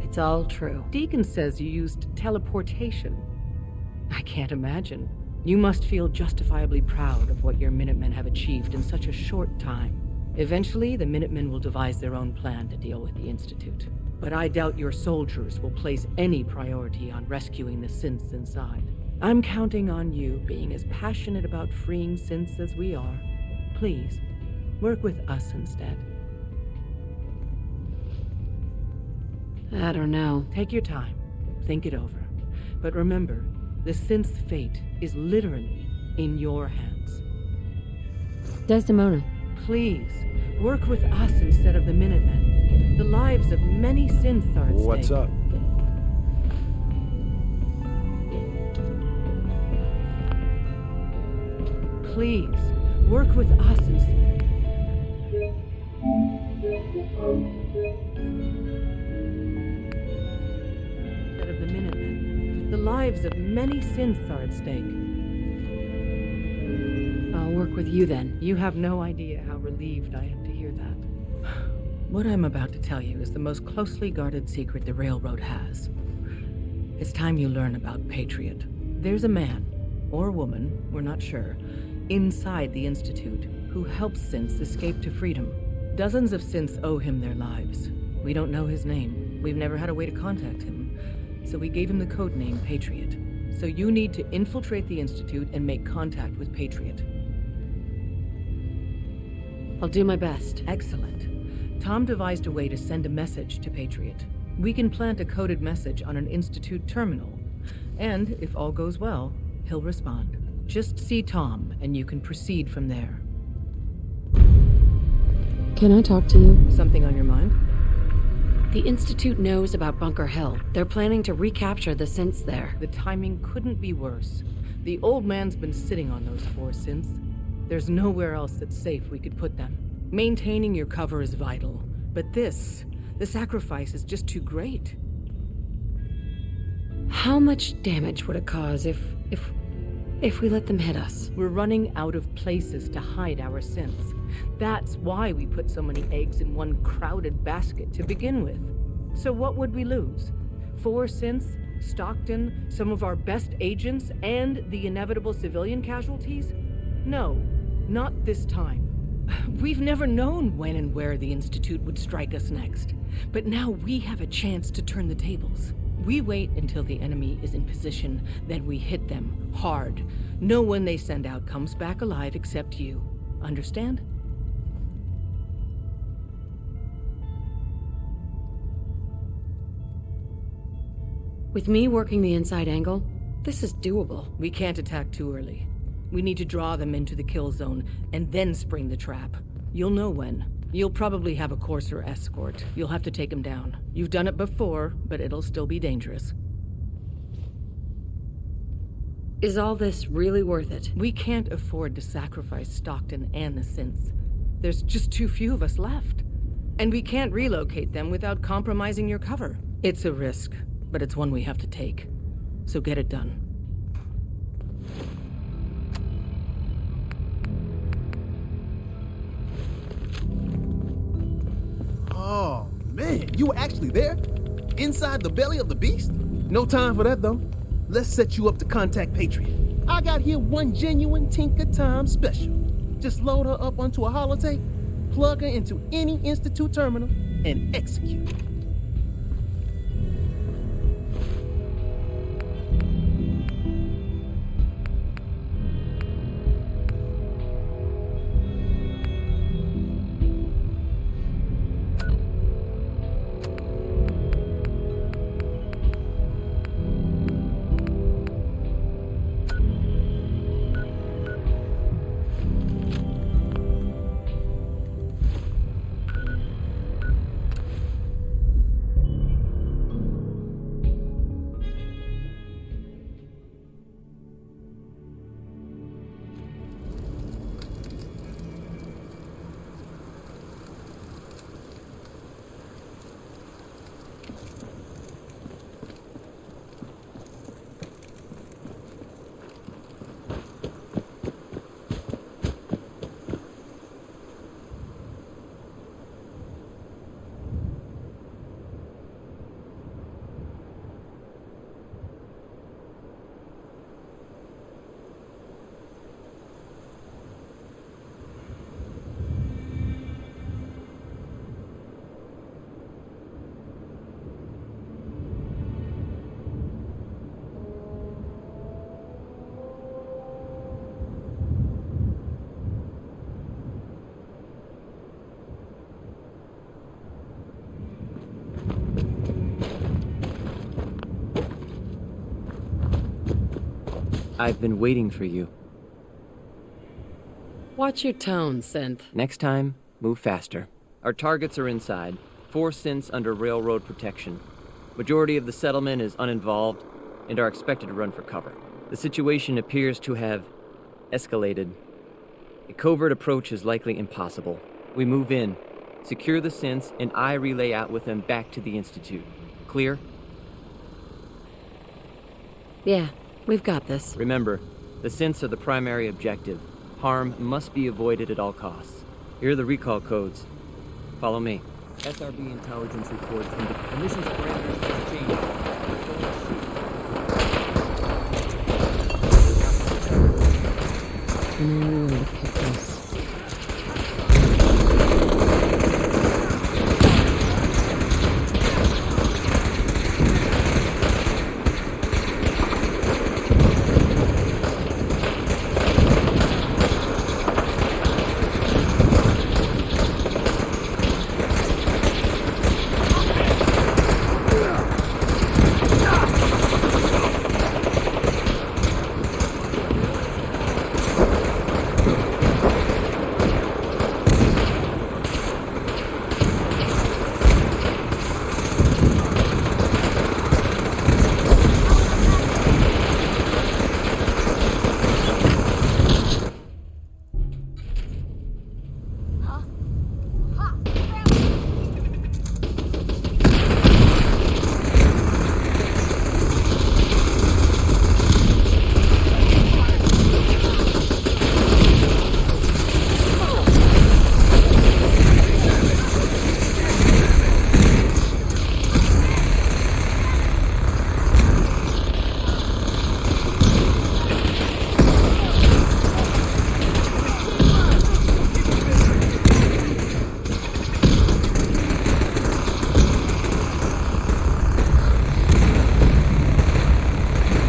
Speaker 1: It's all true.
Speaker 9: Deacon says you used teleportation. I can't imagine. You must feel justifiably proud of what your Minutemen have achieved in such a short time. Eventually, the Minutemen will devise their own plan to deal with the Institute. But I doubt your soldiers will place any priority on rescuing the synths inside. I'm counting on you being as passionate about freeing synths as we are. Please, work with us instead.
Speaker 1: I don't know.
Speaker 9: Take your time. Think it over. But remember, the synth's fate is literally in your hands.
Speaker 6: Desdemona.
Speaker 9: Please, work with us instead of the Minutemen. The lives of many synths are at stake.
Speaker 22: What's up?
Speaker 9: Please, work with us instead of the Minutemen. The lives of many synths are at stake.
Speaker 1: I'll work with you then.
Speaker 9: You have no idea how relieved I am to hear that. What I'm about to tell you is the most closely guarded secret the Railroad has. It's time you learn about Patriot. There's a man, or woman, we're not sure, inside the Institute who helps synths escape to freedom. Dozens of synths owe him their lives. We don't know his name. We've never had a way to contact him. So we gave him the code name Patriot. So you need to infiltrate the Institute and make contact with Patriot.
Speaker 1: I'll do my best.
Speaker 9: Excellent. Tom devised a way to send a message to Patriot. We can plant a coded message on an Institute terminal. And, if all goes well, he'll respond. Just see Tom, and you can proceed from there.
Speaker 6: Can I talk to you?
Speaker 9: Something on your mind?
Speaker 1: The Institute knows about Bunker Hill. They're planning to recapture the synths there.
Speaker 9: The timing couldn't be worse. The old man's been sitting on those 4 synths. There's nowhere else that's safe we could put them. Maintaining your cover is vital, but the sacrifice is just too great.
Speaker 1: How much damage would it cause if we let them hit us?
Speaker 9: We're running out of places to hide our synths. That's why we put so many eggs in one crowded basket to begin with. So what would we lose? 4 synths, Stockton, some of our best agents, and the inevitable civilian casualties? No, not this time. We've never known when and where the Institute would strike us next. But now we have a chance to turn the tables. We wait until the enemy is in position, then we hit them hard. No one they send out comes back alive except you. Understand?
Speaker 1: With me working the inside angle, this is doable.
Speaker 9: We can't attack too early. We need to draw them into the kill zone, and then spring the trap. You'll know when. You'll probably have a Courser escort. You'll have to take them down. You've done it before, but it'll still be dangerous.
Speaker 1: Is all this really worth it?
Speaker 9: We can't afford to sacrifice Stockton and the synths. There's just too few of us left. And we can't relocate them without compromising your cover. It's a risk, but it's one we have to take. So get it done.
Speaker 10: Oh, man, you were actually there? Inside the belly of the beast? No time for that, though. Let's set you up to contact Patriot. I got here one genuine Tinker Time special. Just load her up onto a holotape, plug her into any Institute terminal, and execute.
Speaker 13: I've been waiting for you.
Speaker 1: Watch your tone, Synth.
Speaker 13: Next time, move faster. Our targets are inside. 4 synths under railroad protection. Majority of the settlement is uninvolved and are expected to run for cover. The situation appears to have escalated. A covert approach is likely impossible. We move in, secure the synths, and I relay out with them back to the Institute. Clear?
Speaker 1: Yeah, we've got this.
Speaker 13: Remember, the synths are the primary objective. Harm must be avoided at all costs. Here are the recall codes. Follow me. SRB intelligence reports indicate emissions parameters have changed.
Speaker 6: Where to pick this?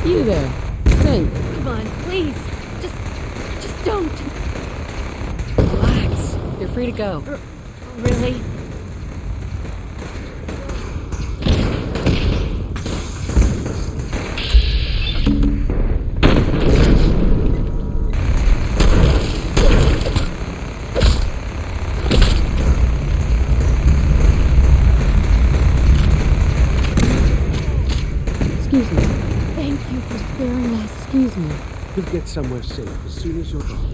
Speaker 6: You there. Synth.
Speaker 1: Come on, please. Just don't. Relax. You're free to go.
Speaker 9: Really?
Speaker 6: Excuse me. Thank you for sparing us. Excuse me.
Speaker 16: You'll get somewhere safe as soon as you're gone.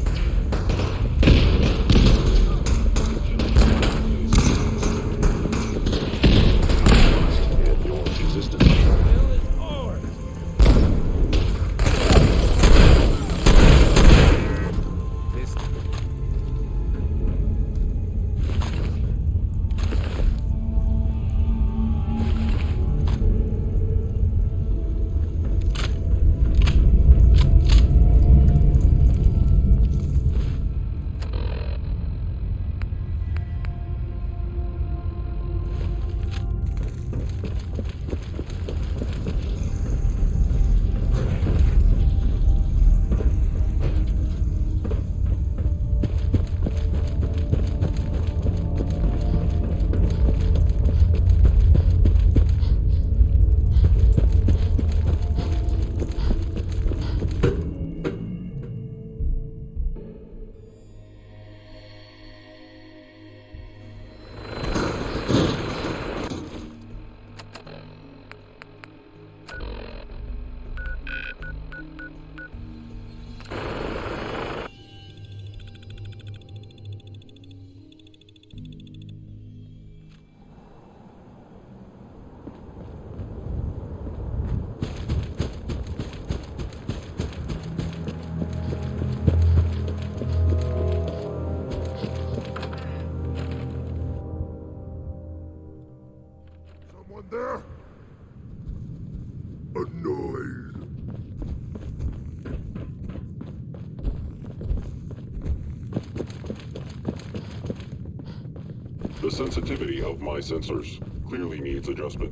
Speaker 14: sensitivity of my sensors clearly needs adjustment.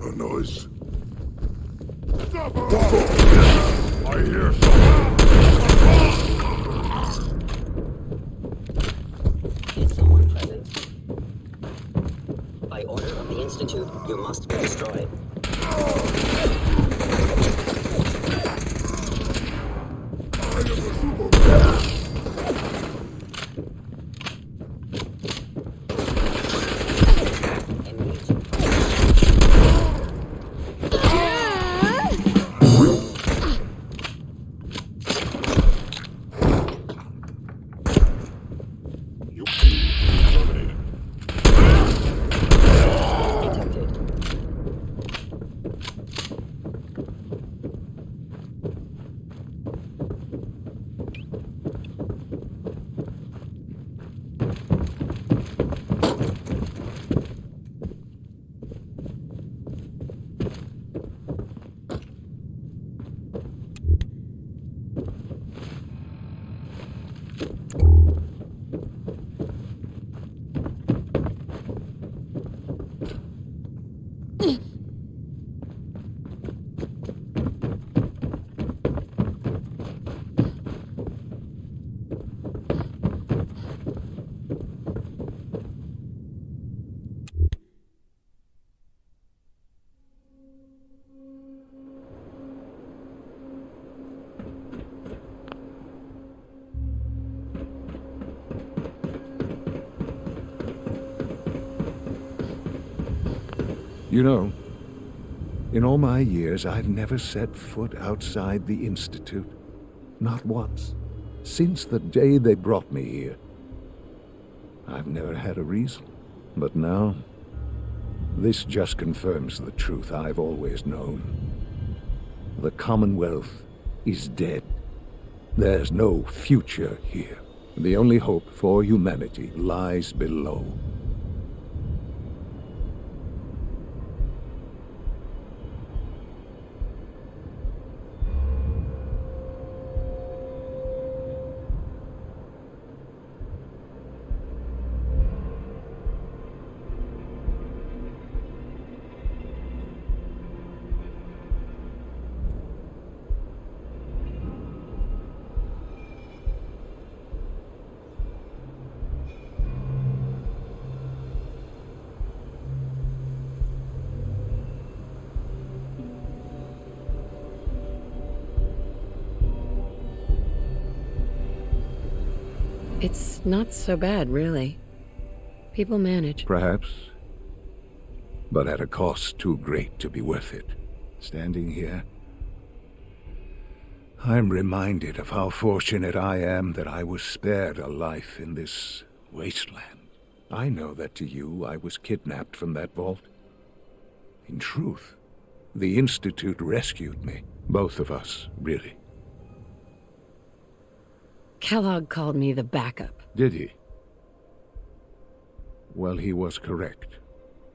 Speaker 7: A noise.
Speaker 14: I hear someone.
Speaker 20: Is someone present? By order of the Institute, you must be destroyed.
Speaker 22: You know, in all my years, I've never set foot outside the Institute. Not once. Since the day they brought me here. I've never had a reason. But now, this just confirms the truth I've always known. The Commonwealth is dead. There's no future here. The only hope for humanity lies below.
Speaker 1: It's not so bad, really. People manage.
Speaker 22: Perhaps. But at a cost too great to be worth it. Standing here, I'm reminded of how fortunate I am that I was spared a life in this wasteland. I know that to you, I was kidnapped from that vault. In truth, the Institute rescued me. Both of us, really.
Speaker 1: Kellogg called me the backup.
Speaker 22: Did he? Well, he was correct.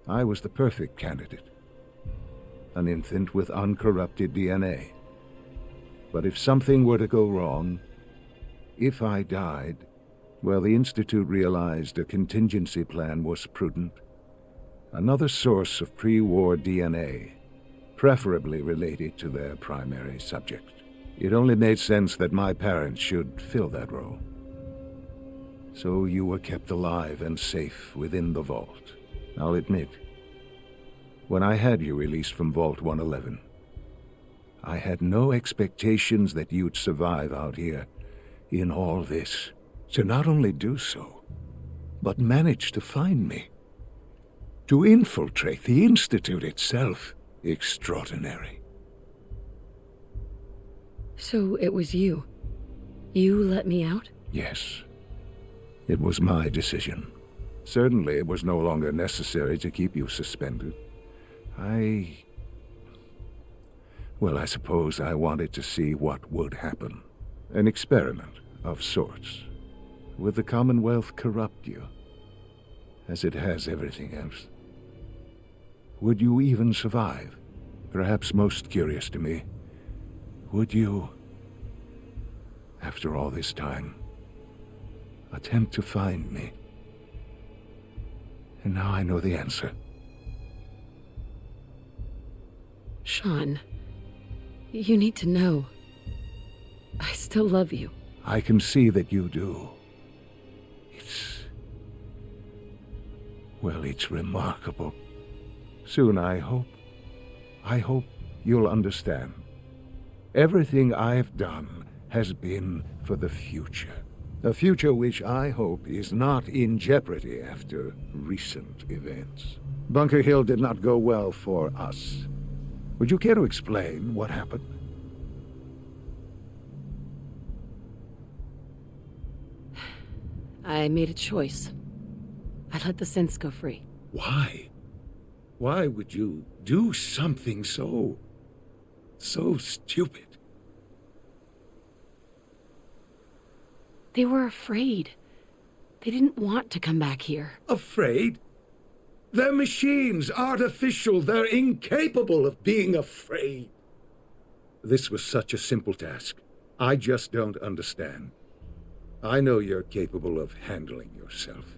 Speaker 22: I was the perfect candidate. An infant with uncorrupted DNA. But if something were to go wrong, if I died, well, the Institute realized a contingency plan was prudent. Another source of pre-war DNA, preferably related to their primary subject. It only made sense that my parents should fill that role. So you were kept alive and safe within the vault. I'll admit, when I had you released from Vault 111, I had no expectations that you'd survive out here in all this. To not only do so, but manage to find me. To infiltrate the Institute itself. Extraordinary.
Speaker 1: So it was you. You let me out?
Speaker 22: Yes. It was my decision. Certainly it was no longer necessary to keep you suspended. Well, I suppose I wanted to see what would happen. An experiment of sorts. Would the Commonwealth corrupt you? As it has everything else? Would you even survive? Perhaps most curious to me, would you, after all this time, attempt to find me. And now I know the answer.
Speaker 1: Sean, you need to know. I still love you.
Speaker 22: I can see that you do. It's remarkable. Soon, I hope you'll understand. Everything I've done has been for the future. A future which I hope is not in jeopardy after recent events. Bunker Hill did not go well for us. Would you care to explain what happened?
Speaker 1: I made a choice. I let the synths go free.
Speaker 22: Why? Why would you do something so stupid?
Speaker 1: They were afraid. They didn't want to come back here.
Speaker 22: Afraid? They're machines, artificial. They're incapable of being afraid. This was such a simple task. I just don't understand. I know you're capable of handling yourself.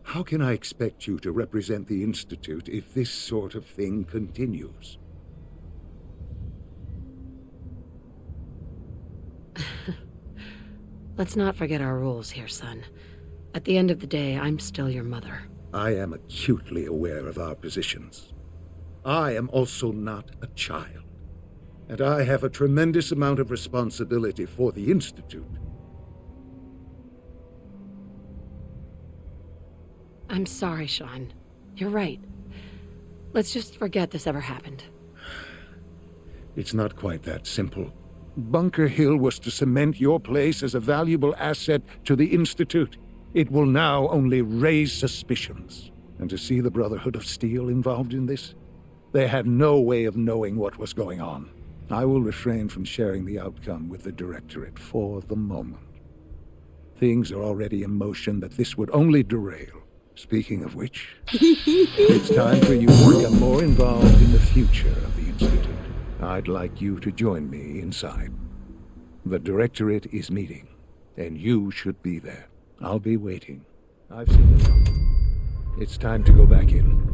Speaker 22: How can I expect you to represent the Institute if this sort of thing continues?
Speaker 1: Let's not forget our rules here, son. At the end of the day, I'm still your mother.
Speaker 22: I am acutely aware of our positions. I am also not a child. And I have a tremendous amount of responsibility for the Institute.
Speaker 1: I'm sorry, Sean. You're right. Let's just forget this ever happened.
Speaker 22: It's not quite that simple. Bunker Hill was to cement your place as a valuable asset to the Institute. It will now only raise suspicions. And to see the Brotherhood of Steel involved in this? They had no way of knowing what was going on. I will refrain from sharing the outcome with the Directorate for the moment. Things are already in motion that this would only derail. Speaking of which, it's time for you to become more involved in the future of the Institute. I'd like you to join me inside. The Directorate is meeting, and you should be there. I'll be waiting. I've seen enough. It's time to go back in.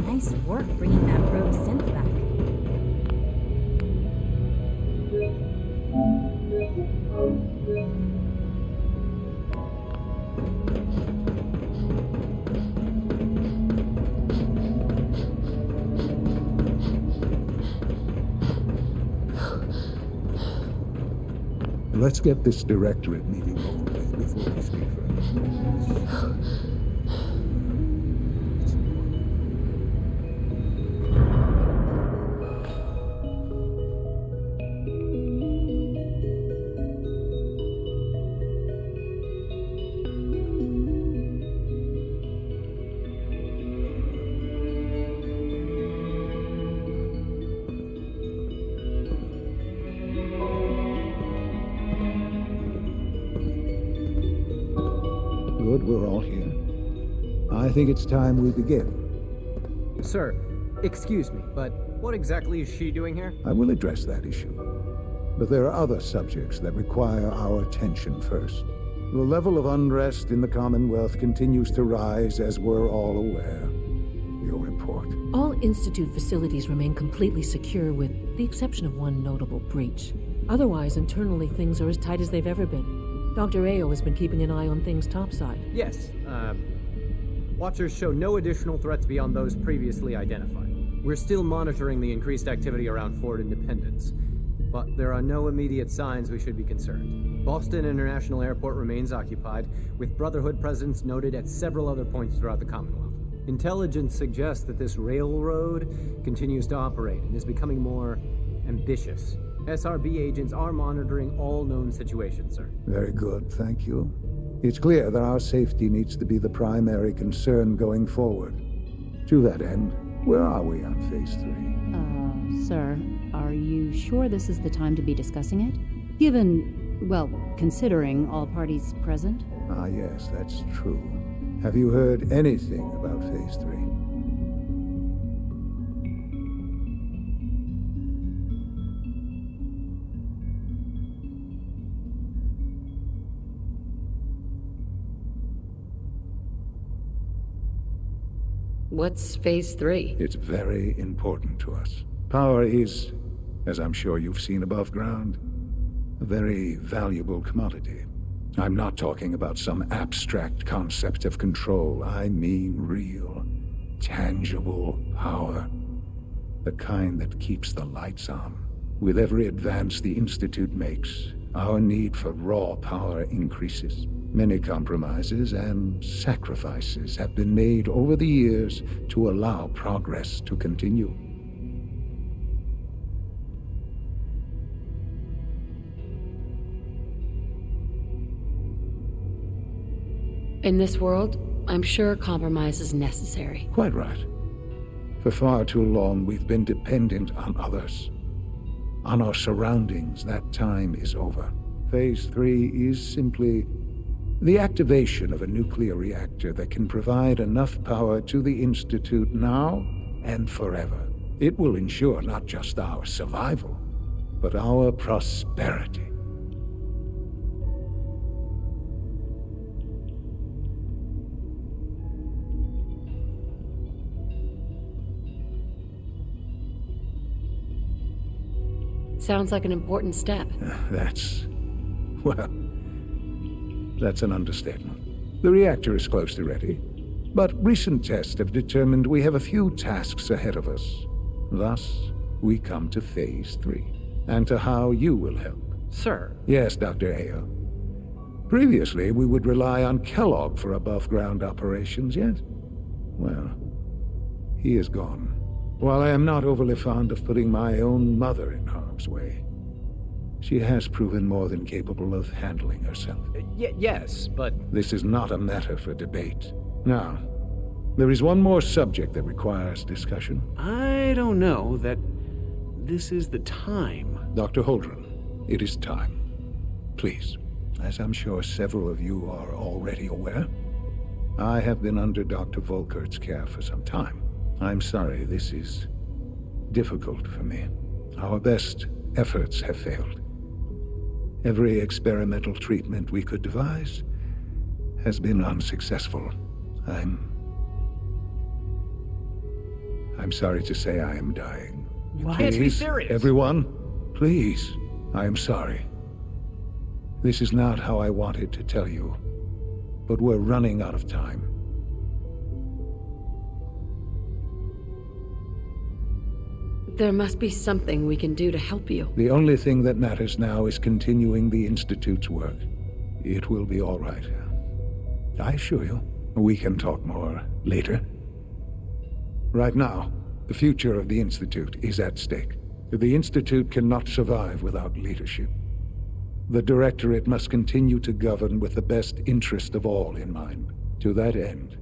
Speaker 5: Nice work bringing that rogue synth back.
Speaker 22: Let's get this Directorate meeting over with before we speak further. Good, we're all here. I think it's time we begin.
Speaker 15: Sir, excuse me, but what exactly is she doing here?
Speaker 22: I will address that issue. But there are other subjects that require our attention first. The level of unrest in the Commonwealth continues to rise, as we're all aware. Your report.
Speaker 23: All Institute facilities remain completely secure, with the exception of one notable breach. Otherwise, internally, things are as tight as they've ever been. Dr. Ayo has been keeping an eye on things topside.
Speaker 15: Yes, Watchers show no additional threats beyond those previously identified. We're still monitoring the increased activity around Fort Independence, but there are no immediate signs we should be concerned. Boston International Airport remains occupied, with Brotherhood presence noted at several other points throughout the Commonwealth. Intelligence suggests that this railroad continues to operate and is becoming more ambitious. SRB agents are monitoring all known situations, sir.
Speaker 22: Very good, thank you. It's clear that our safety needs to be the primary concern going forward. To that end, where are we on Phase 3?
Speaker 5: Sir, are you sure this is the time to be discussing it? Given, well, considering all parties present?
Speaker 22: Ah, yes, that's true. Have you heard anything about Phase 3?
Speaker 1: What's Phase 3?
Speaker 22: It's very important to us. Power is, as I'm sure you've seen above ground, a very valuable commodity. I'm not talking about some abstract concept of control. I mean real, tangible power. The kind that keeps the lights on. With every advance the Institute makes, our need for raw power increases. Many compromises and sacrifices have been made over the years to allow progress to continue.
Speaker 1: In this world, I'm sure compromise is necessary.
Speaker 22: Quite right. For far too long, we've been dependent on others. On our surroundings. That time is over. Phase 3 is simply the activation of a nuclear reactor that can provide enough power to the Institute now and forever. It will ensure not just our survival, but our prosperity.
Speaker 1: Sounds like an important step.
Speaker 22: That's an understatement. The reactor is close to ready, but recent tests have determined we have a few tasks ahead of us. Thus, we come to Phase 3, and to how you will help.
Speaker 15: Sir.
Speaker 22: Yes, Dr. Ayo. Previously, we would rely on Kellogg for above-ground operations, yet, well, he is gone. While I am not overly fond of putting my own mother in harm's way, she has proven more than capable of handling herself.
Speaker 15: Yes, but...
Speaker 22: This is not a matter for debate. Now, there is one more subject that requires discussion.
Speaker 8: I don't know that this is the time.
Speaker 22: Dr. Holdren, it is time. Please, as I'm sure several of you are already aware, I have been under Dr. Volkert's care for some time. I'm sorry this is difficult for me. Our best efforts have failed. Every experimental treatment we could devise has been unsuccessful. I'm sorry to say I am dying.
Speaker 15: You can't be serious!
Speaker 22: Everyone, please, I am sorry. This is not how I wanted to tell you, but we're running out of time.
Speaker 1: There must be something we can do to help you.
Speaker 22: The only thing that matters now is continuing the Institute's work. It will be all right. I assure you, we can talk more later. Right now, the future of the Institute is at stake. The Institute cannot survive without leadership. The Directorate must continue to govern with the best interest of all in mind. To that end,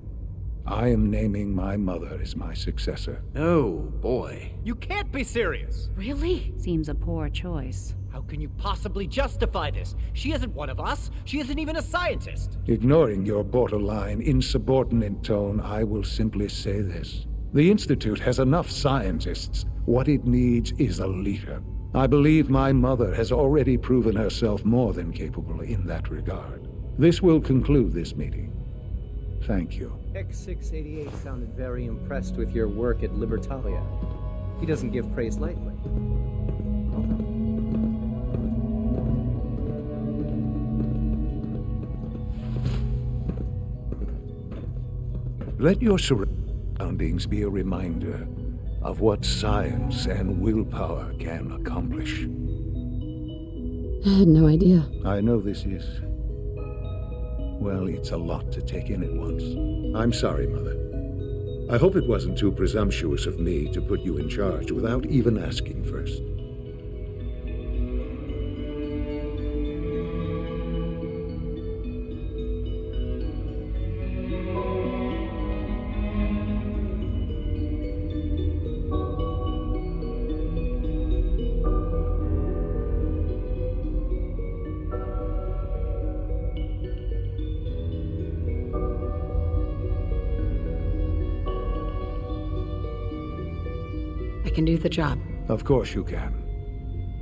Speaker 22: I am naming my mother as my successor.
Speaker 8: Oh, boy.
Speaker 15: You can't be serious!
Speaker 1: Really?
Speaker 5: Seems a poor choice.
Speaker 15: How can you possibly justify this? She isn't one of us. She isn't even a scientist.
Speaker 22: Ignoring your borderline, insubordinate tone, I will simply say this. The Institute has enough scientists. What it needs is a leader. I believe my mother has already proven herself more than capable in that regard. This will conclude this meeting. Thank you.
Speaker 15: X688 sounded very impressed with your work at Libertalia. He doesn't give praise lightly.
Speaker 22: Let your surroundings be a reminder of what science and willpower can accomplish.
Speaker 6: I had no idea.
Speaker 22: I know this is... well, it's a lot to take in at once. I'm sorry, Mother. I hope it wasn't too presumptuous of me to put you in charge without even asking first.
Speaker 1: I can do the job.
Speaker 22: Of course you can.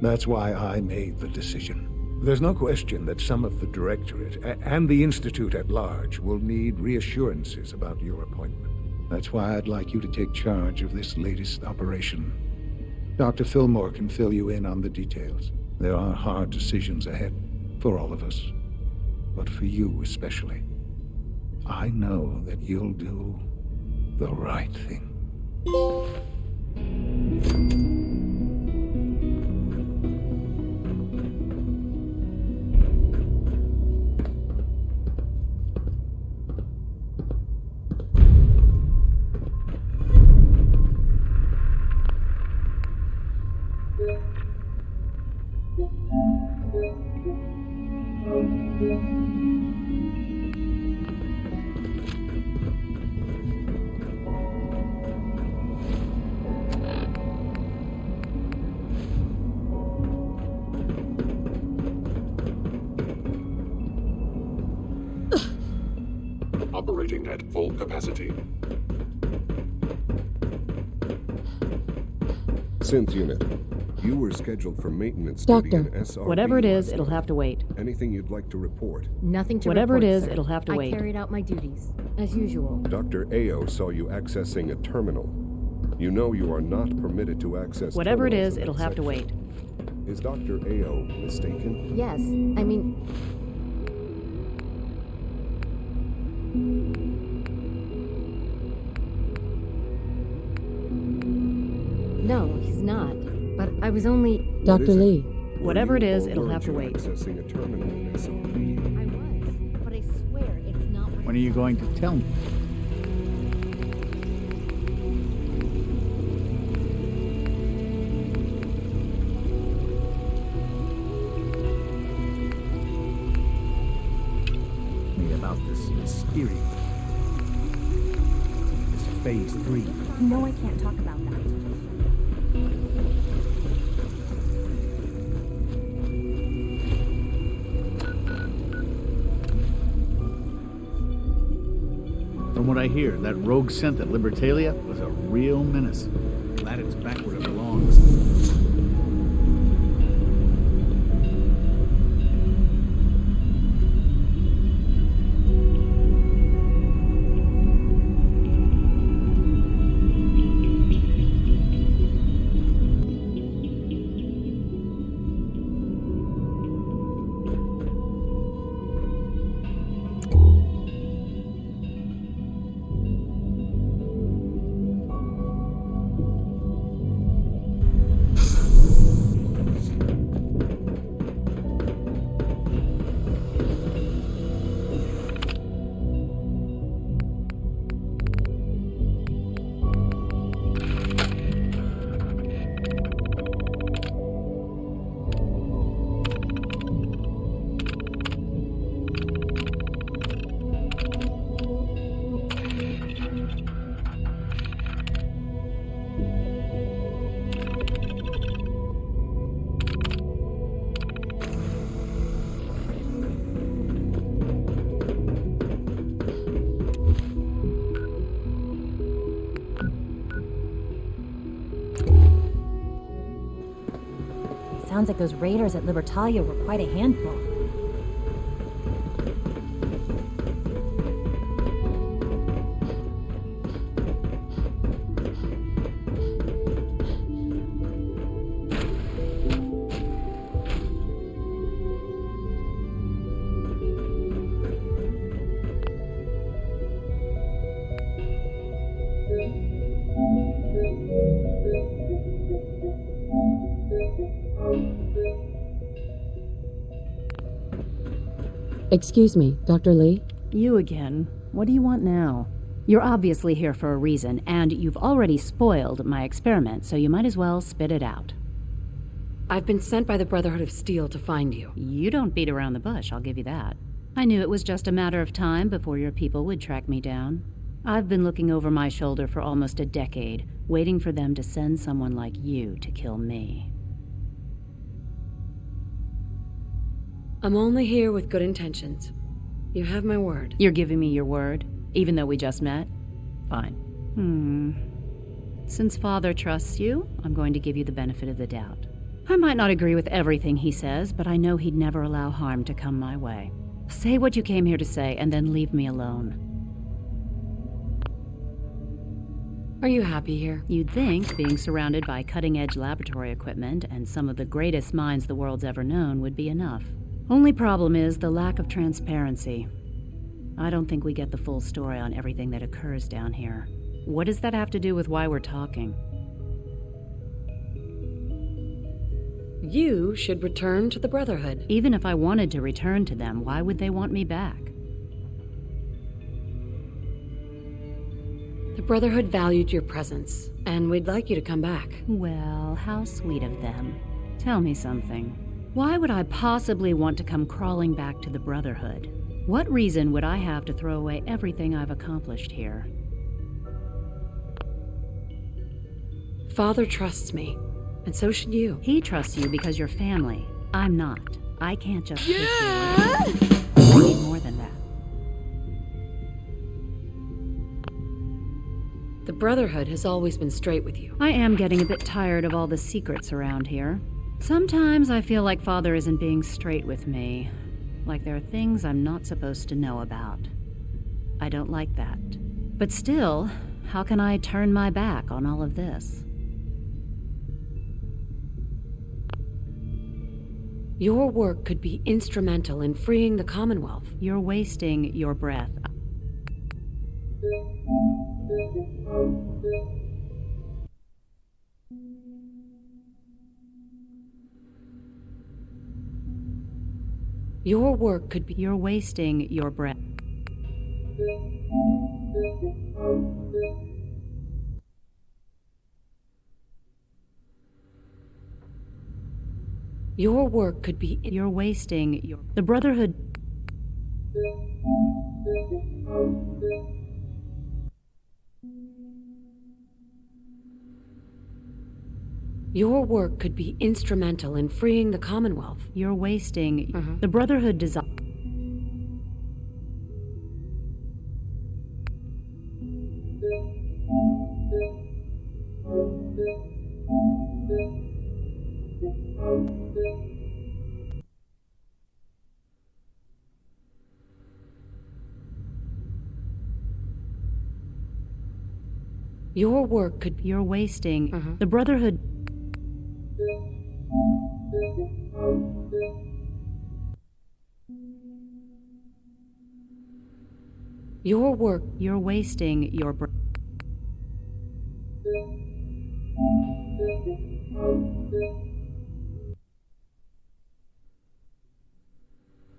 Speaker 22: That's why I made the decision. There's no question that some of the Directorate and the Institute at large will need reassurances about your appointment. That's why I'd like you to take charge of this latest operation. Dr. Fillmore can fill you in on the details. There are hard decisions ahead for all of us, but for you especially. I know that you'll do the right thing.
Speaker 14: Operating at full capacity.
Speaker 4: Synth unit, you were scheduled for maintenance
Speaker 6: Doctor.
Speaker 4: duty in SRB.
Speaker 17: Whatever it is,
Speaker 4: last
Speaker 17: it'll
Speaker 4: night.
Speaker 17: have to wait.
Speaker 4: Anything you'd like to report?
Speaker 5: Nothing to
Speaker 17: Whatever
Speaker 5: report,
Speaker 17: it is,
Speaker 5: sir.
Speaker 17: it'll have to wait.
Speaker 5: I carried out my duties, as usual.
Speaker 4: Dr. Ao saw you accessing a terminal. You know you are not permitted to access
Speaker 17: Whatever it
Speaker 4: terminals
Speaker 17: is,
Speaker 4: in
Speaker 17: it'll
Speaker 4: that
Speaker 17: have to
Speaker 4: section.
Speaker 17: wait.
Speaker 4: Is Dr. Ao mistaken?
Speaker 5: Yes, I mean... No, he's not. But I was only...
Speaker 6: Dr. Lee.
Speaker 17: Whatever it is, it'll have to
Speaker 4: You're
Speaker 17: wait.
Speaker 4: accessing a terminal in SRB.
Speaker 5: I was, but I swear it's not what
Speaker 18: When are you going to tell me? Me about this Mysterio. This Phase 3.
Speaker 19: No, I can't talk about that.
Speaker 18: From what I hear, that rogue synth at Libertalia was a real menace. Glad it's back where it belongs.
Speaker 19: Sounds like those raiders at Libertalia were quite a handful.
Speaker 6: Excuse me, Dr. Lee?
Speaker 17: You again. What do you want now?
Speaker 5: You're obviously here for a reason, and you've already spoiled my experiment, so you might as well spit it out.
Speaker 1: I've been sent by the Brotherhood of Steel to find you.
Speaker 5: You don't beat around the bush, I'll give you that. I knew it was just a matter of time before your people would track me down. I've been looking over my shoulder for almost a decade, waiting for them to send someone like you to kill me.
Speaker 1: I'm only here with good intentions. You have my word.
Speaker 5: You're giving me your word, even though we just met? Fine. Since Father trusts you, I'm going to give you the benefit of the doubt. I might not agree with everything he says, but I know he'd never allow harm to come my way. Say what you came here to say, and then leave me alone.
Speaker 1: Are you happy here?
Speaker 5: You'd think being surrounded by cutting-edge laboratory equipment and some of the greatest minds the world's ever known would be enough. Only problem is the lack of transparency. I don't think we get the full story on everything that occurs down here. What does that have to do with why we're talking?
Speaker 1: You should return to the Brotherhood.
Speaker 5: Even if I wanted to return to them, why would they want me back?
Speaker 1: The Brotherhood valued your presence, and we'd like you to come back.
Speaker 5: Well, how sweet of them. Tell me something. Why would I possibly want to come crawling back to the Brotherhood? What reason would I have to throw away everything I've accomplished here?
Speaker 1: Father trusts me, and so should you.
Speaker 5: He trusts you because you're family. I'm not. I can't just take you.
Speaker 1: Yeah!
Speaker 5: I need more than that.
Speaker 1: The Brotherhood has always been straight with you.
Speaker 5: I am getting a bit tired of all the secrets around here. Sometimes I feel like Father isn't being straight with me. Like there are things I'm not supposed to know about. I don't like that. But still, how can I turn my back on all of this?
Speaker 1: Your work could be instrumental in freeing the Commonwealth.
Speaker 5: You're wasting your breath.
Speaker 1: Your work could be...
Speaker 5: You're wasting your breath.
Speaker 1: Your work could be...
Speaker 5: You're wasting your... The Brotherhood...
Speaker 1: Your work could be instrumental in freeing the Commonwealth.
Speaker 5: You're wasting... The Brotherhood desires...
Speaker 1: Your work could...
Speaker 5: You're wasting... The Brotherhood...
Speaker 1: Your work...
Speaker 5: You're wasting your breath.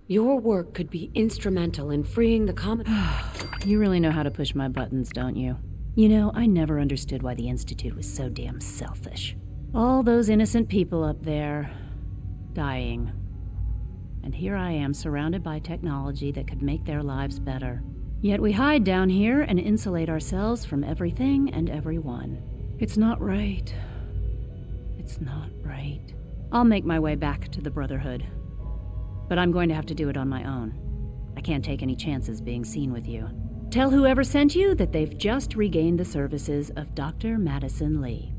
Speaker 1: Your work could be instrumental in freeing the Commonwealth.
Speaker 5: You really know how to push my buttons, don't you? You know, I never understood why the Institute was so damn selfish. All those innocent people up there, dying. And here I am, surrounded by technology that could make their lives better. Yet we hide down here and insulate ourselves from everything and everyone. It's not right. It's not right. I'll make my way back to the Brotherhood. But I'm going to have to do it on my own. I can't take any chances being seen with you. Tell whoever sent you that they've just regained the services of Dr. Madison Lee.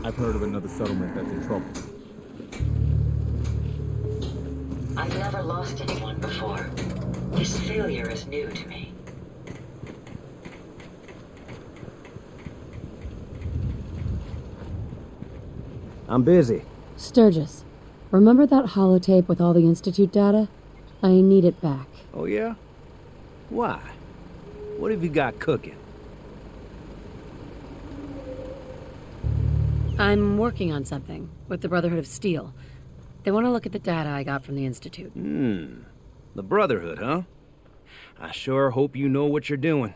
Speaker 2: I've heard of another settlement that's in trouble.
Speaker 20: I've never lost anyone before. This failure is new to me.
Speaker 11: I'm busy.
Speaker 6: Sturgis, remember that holotape with all the Institute data? I need it back.
Speaker 11: Oh, yeah? Why? What have you got cooking?
Speaker 1: I'm working on something with the Brotherhood of Steel. They want to look at the data I got from the Institute.
Speaker 11: The Brotherhood, huh? I sure hope you know what you're doing.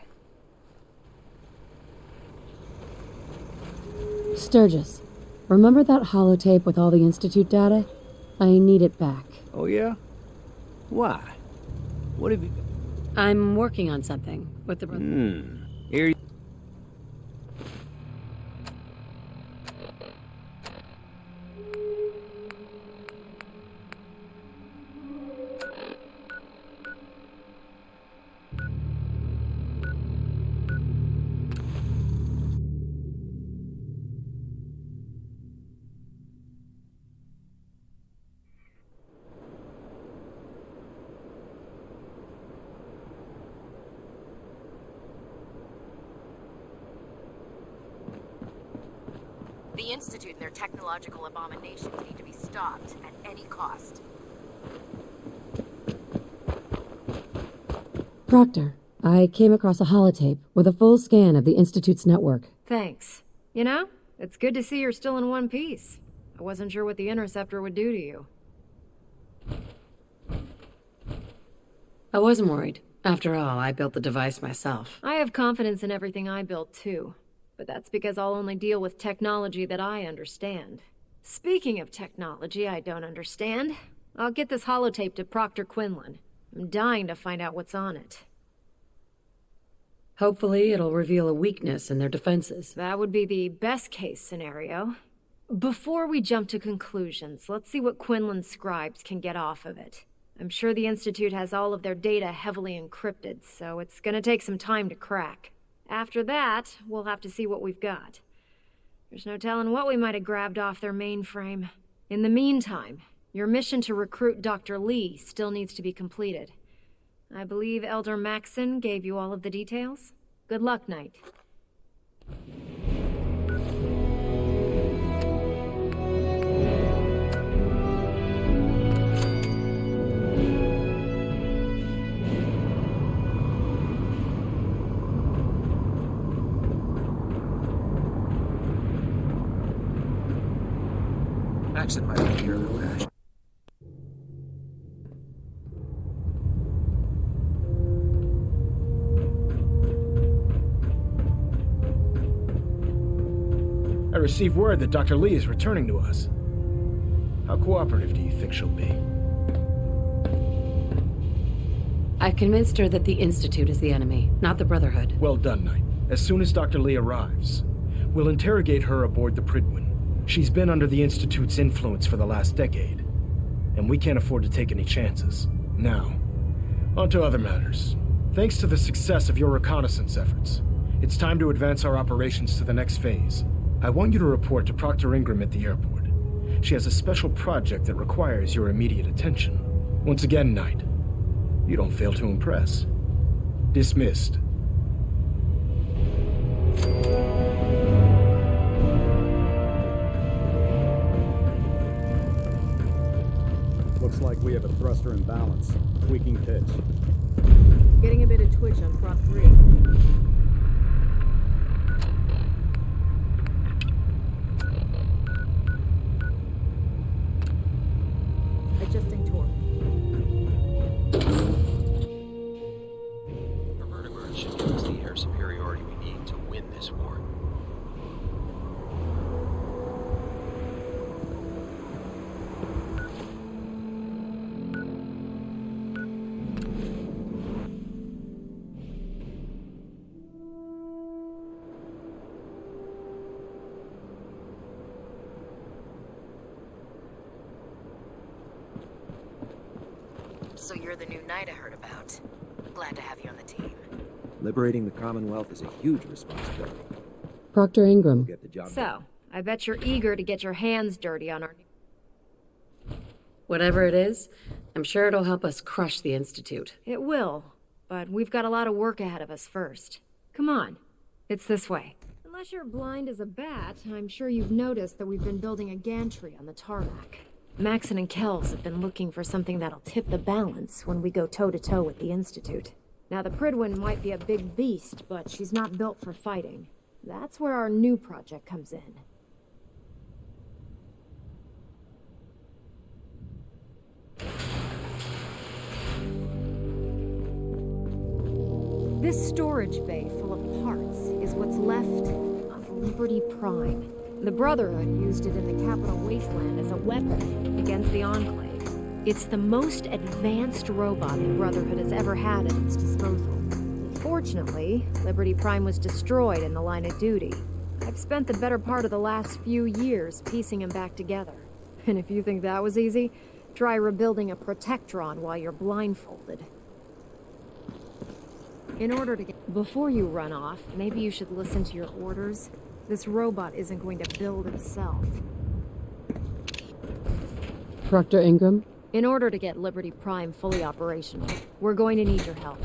Speaker 6: Sturgis, remember that holotape with all the Institute data? I need it back.
Speaker 11: Oh, yeah? Why? What have you...
Speaker 1: I'm working on something with the
Speaker 11: Here you...
Speaker 12: The Institute and their technological abominations need to be stopped at any cost.
Speaker 6: Proctor, I came across a holotape with a full scan of the Institute's network.
Speaker 17: Thanks. You know, it's good to see you're still in one piece. I wasn't sure what the Interceptor would do to you.
Speaker 1: I wasn't worried. After all, I built the device myself.
Speaker 17: I have confidence in everything I built, too. But that's because I'll only deal with technology that I understand. Speaking of technology I don't understand, I'll get this holotape to Proctor Quinlan. I'm dying to find out what's on it.
Speaker 1: Hopefully, it'll reveal a weakness in their defenses.
Speaker 17: That would be the best-case scenario. Before we jump to conclusions, let's see what Quinlan's scribes can get off of it. I'm sure the Institute has all of their data heavily encrypted, so it's gonna take some time to crack. After that, we'll have to see what we've got. There's no telling what we might have grabbed off their mainframe. In the meantime, your mission to recruit Dr. Lee still needs to be completed. I believe Elder Maxson gave you all of the details. Good luck, Knight.
Speaker 16: Maxson might be here, Ash.
Speaker 3: I received word that Dr. Lee is returning to us. How cooperative do you think she'll be?
Speaker 1: I convinced her that the Institute is the enemy, not the Brotherhood.
Speaker 3: Well done, Knight. As soon as Dr. Lee arrives, we'll interrogate her aboard the Prydwen. She's been under the Institute's influence for the last decade, and we can't afford to take any chances. Now, on to other matters. Thanks to the success of your reconnaissance efforts, it's time to advance our operations to the next phase. I want you to report to Proctor Ingram at the airport. She has a special project that requires your immediate attention. Once again, Knight, you don't fail to impress. Dismissed.
Speaker 21: Looks like we have a thruster imbalance. Tweaking pitch.
Speaker 9: Getting a bit of twitch on prop 3. Adjusting torque.
Speaker 24: The vertibird should give us the air superiority we need to win this war.
Speaker 12: So you're the new knight I heard about. Glad to have you on the team.
Speaker 16: Liberating the Commonwealth is a huge responsibility.
Speaker 6: Proctor Ingram.
Speaker 16: Get the job done.
Speaker 17: So, I bet you're eager to get your hands dirty on our...
Speaker 1: Whatever it is, I'm sure it'll help us crush the Institute.
Speaker 17: It will, but we've got a lot of work ahead of us first. Come on, it's this way. Unless you're blind as a bat, I'm sure you've noticed that we've been building a gantry on the tarmac. Maxon and Kells have been looking for something that'll tip the balance when we go toe-to-toe with the Institute. Now, the Prydwen might be a big beast, but she's not built for fighting. That's where our new project comes in. This storage bay full of parts is what's left of Liberty Prime. The Brotherhood used it in the Capital Wasteland as a weapon against the Enclave. It's the most advanced robot the Brotherhood has ever had at its disposal. Unfortunately, Liberty Prime was destroyed in the line of duty. I've spent the better part of the last few years piecing him back together. And if you think that was easy, try rebuilding a Protectron while you're blindfolded. In order to get... Before you run off, maybe you should listen to your orders. This robot isn't going to build itself.
Speaker 6: Proctor Ingram?
Speaker 17: In order to get Liberty Prime fully operational, we're going to need your help.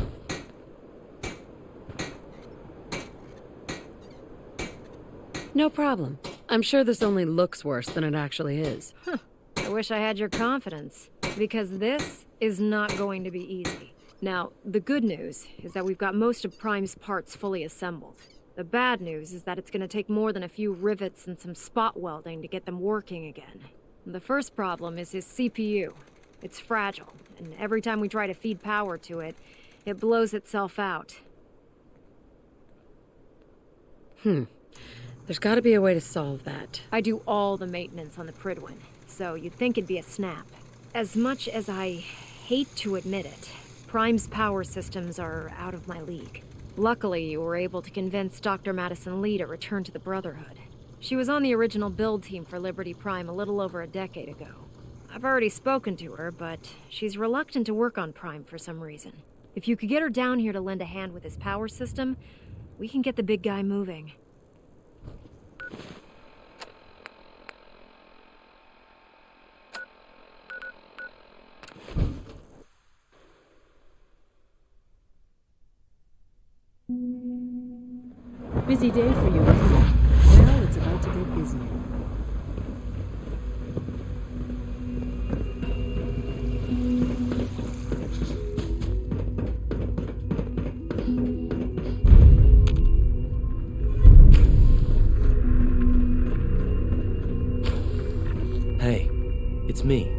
Speaker 1: No problem. I'm sure this only looks worse than it actually is.
Speaker 17: Huh. I wish I had your confidence, because this is not going to be easy. Now, the good news is that we've got most of Prime's parts fully assembled. The bad news is that it's going to take more than a few rivets and some spot welding to get them working again. The first problem is his CPU. It's fragile, and every time we try to feed power to it, it blows itself out.
Speaker 1: There's got to be a way to solve that.
Speaker 17: I do all the maintenance on the Prydwen, so you'd think it'd be a snap. As much as I hate to admit it, Prime's power systems are out of my league. Luckily, you were able to convince Dr. Madison Lee to return to the Brotherhood. She was on the original build team for Liberty Prime a little over a decade ago. I've already spoken to her, but she's reluctant to work on Prime for some reason. If you could get her down here to lend a hand with his power system, we can get the big guy moving.
Speaker 7: Busy day for you, isn't it? Well, it's about to get busier.
Speaker 10: Hey, it's me.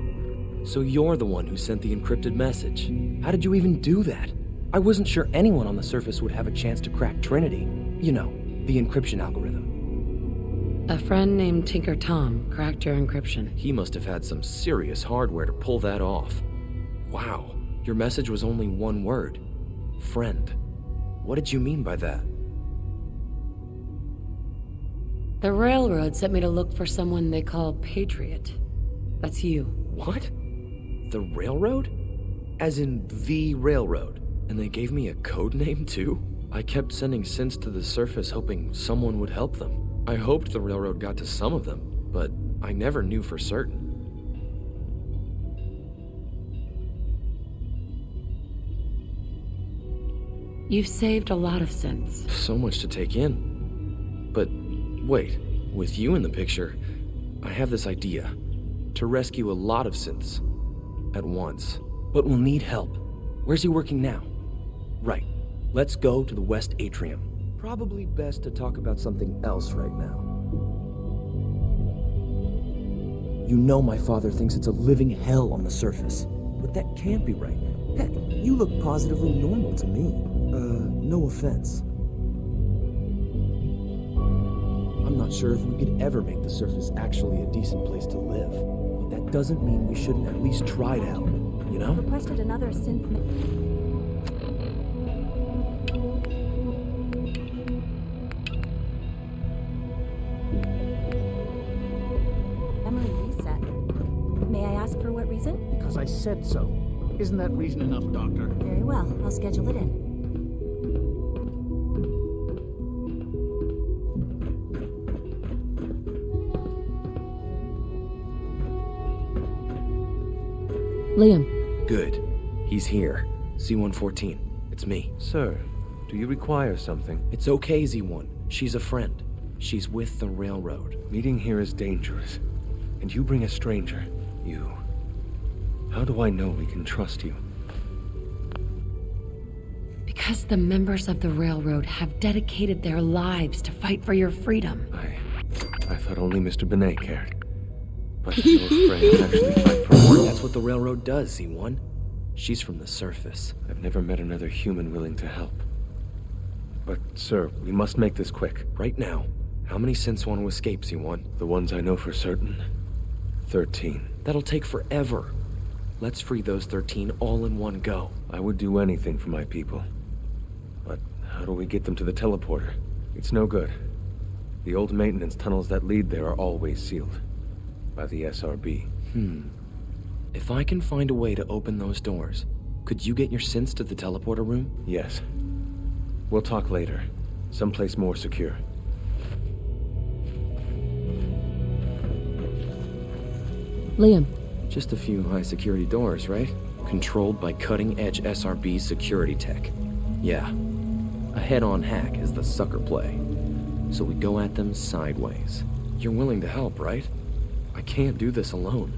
Speaker 10: So you're the one who sent the encrypted message. How did you even do that? I wasn't sure anyone on the surface would have a chance to crack Trinity. You know, the encryption algorithm.
Speaker 1: A friend named Tinker Tom cracked your encryption.
Speaker 10: He must have had some serious hardware to pull that off. Wow, your message was only one word. Friend. What did you mean by that?
Speaker 1: The Railroad sent me to look for someone they call Patriot. That's you.
Speaker 10: What? The Railroad? As in the Railroad? And they gave me a code name too? I kept sending synths to the surface hoping someone would help them. I hoped the Railroad got to some of them, but I never knew for certain.
Speaker 1: You've saved a lot of synths.
Speaker 10: So much to take in. But wait, with you in the picture, I have this idea. To rescue a lot of synths at once. But we'll need help. Where's he working now? Right. Let's go to the West Atrium. Probably best to talk about something else right now. You know my father thinks it's a living hell on the surface. But that can't be right. Heck, you look positively normal to me. No offense. I'm not sure if we could ever make the surface actually a decent place to live. But that doesn't mean we shouldn't at least try to help, you know?
Speaker 19: Requested another synth. Memory reset. May I ask for what reason?
Speaker 18: Because I said so. Isn't that reason enough, Doctor?
Speaker 19: Very well. I'll schedule it in.
Speaker 6: Liam.
Speaker 10: Good. He's here. Z-114. It's me.
Speaker 11: Sir, do you require something?
Speaker 10: It's okay, Z-1. She's a friend. She's with the railroad.
Speaker 8: Meeting here is dangerous. And you bring a stranger. You. How do I know we can trust you?
Speaker 1: Because the members of the railroad have dedicated their lives to fight for your freedom.
Speaker 8: I thought only Mr. Benet cared. But you're afraid to actually fight for us.
Speaker 10: That's what the railroad does, C1. She's from the surface.
Speaker 8: I've never met another human willing to help. But, sir, we must make this quick.
Speaker 10: Right now, how many synths want to escape, C1?
Speaker 8: The ones I know for certain. 13.
Speaker 10: That'll take forever. Let's free those 13 all in one go.
Speaker 8: I would do anything for my people. But how do we get them to the teleporter? It's no good. The old maintenance tunnels that lead there are always sealed. By the SRB.
Speaker 10: If I can find a way to open those doors, could you get your synths to the teleporter room?
Speaker 8: Yes. We'll talk later. Someplace more secure.
Speaker 6: Liam.
Speaker 10: Just a few high-security doors, right? Controlled by cutting-edge SRB security tech. Yeah. A head-on hack is the sucker play. So we go at them sideways. You're willing to help, right? I can't do this alone.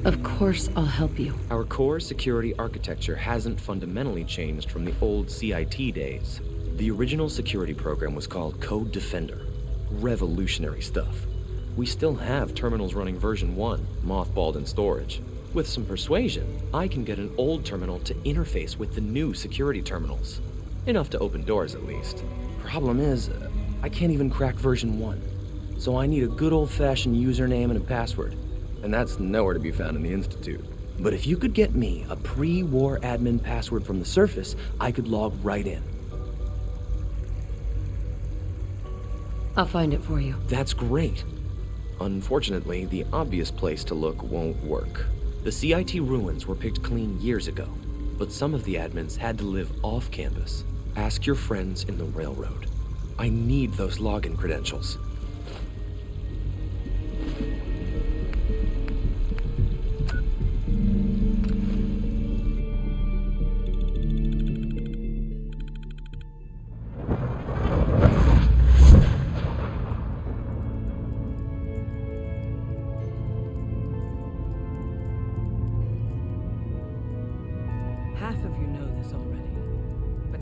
Speaker 1: Of course I'll help you.
Speaker 10: Our core security architecture hasn't fundamentally changed from the old CIT days. The original security program was called Code Defender. Revolutionary stuff. We still have terminals running version 1, mothballed in storage. With some persuasion, I can get an old terminal to interface with the new security terminals. Enough to open doors, at least. Problem is, I can't even crack version 1. So I need a good old-fashioned username and a password. And that's nowhere to be found in the Institute. But if you could get me a pre-war admin password from the surface, I could log right in.
Speaker 1: I'll find it for you.
Speaker 10: That's great. Unfortunately, the obvious place to look won't work. The CIT ruins were picked clean years ago, but some of the admins had to live off campus. Ask your friends in the railroad. I need those login credentials.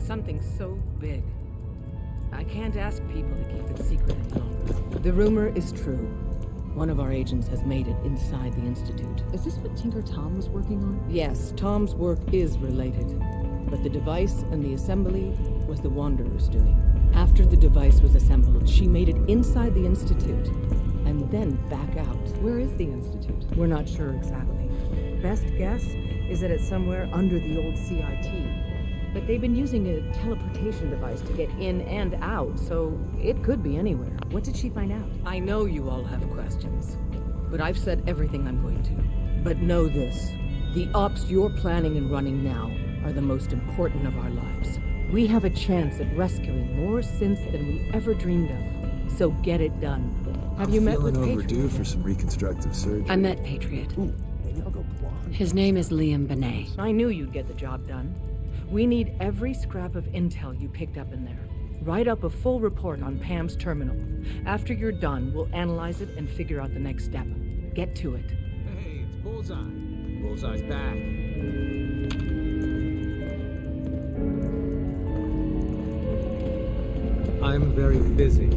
Speaker 9: Something so big. I can't ask people to keep it secret any longer. The rumor is true. One of our agents has made it inside the Institute.
Speaker 7: Is this what Tinker Tom was working on?
Speaker 9: Yes, Tom's work is related. But the device and the assembly was the Wanderer's doing. After the device was assembled, she made it inside the Institute, and then back out.
Speaker 7: Where is the Institute?
Speaker 9: We're not sure exactly. Best guess is that it's somewhere under the old CIT. But they've been using a teleportation device to get in and out, so it could be anywhere.
Speaker 7: What did she find out?
Speaker 9: I know you all have questions, but I've said everything I'm going to. But know this, the ops you're planning and running now are the most important of our lives. We have a chance at rescuing more synths than we ever dreamed of, so get it done. Have you met with Patriot?
Speaker 13: Overdue for some reconstructive surgery.
Speaker 1: I met Patriot.
Speaker 13: Ooh, maybe I'll go blonde.
Speaker 1: His name is Liam Benet.
Speaker 9: I knew you'd get the job done. We need every scrap of intel you picked up in there. Write up a full report on Pam's terminal. After you're done, we'll analyze it and figure out the next step. Get to it.
Speaker 2: Hey, it's Bullseye. Bullseye's back.
Speaker 15: I'm very busy.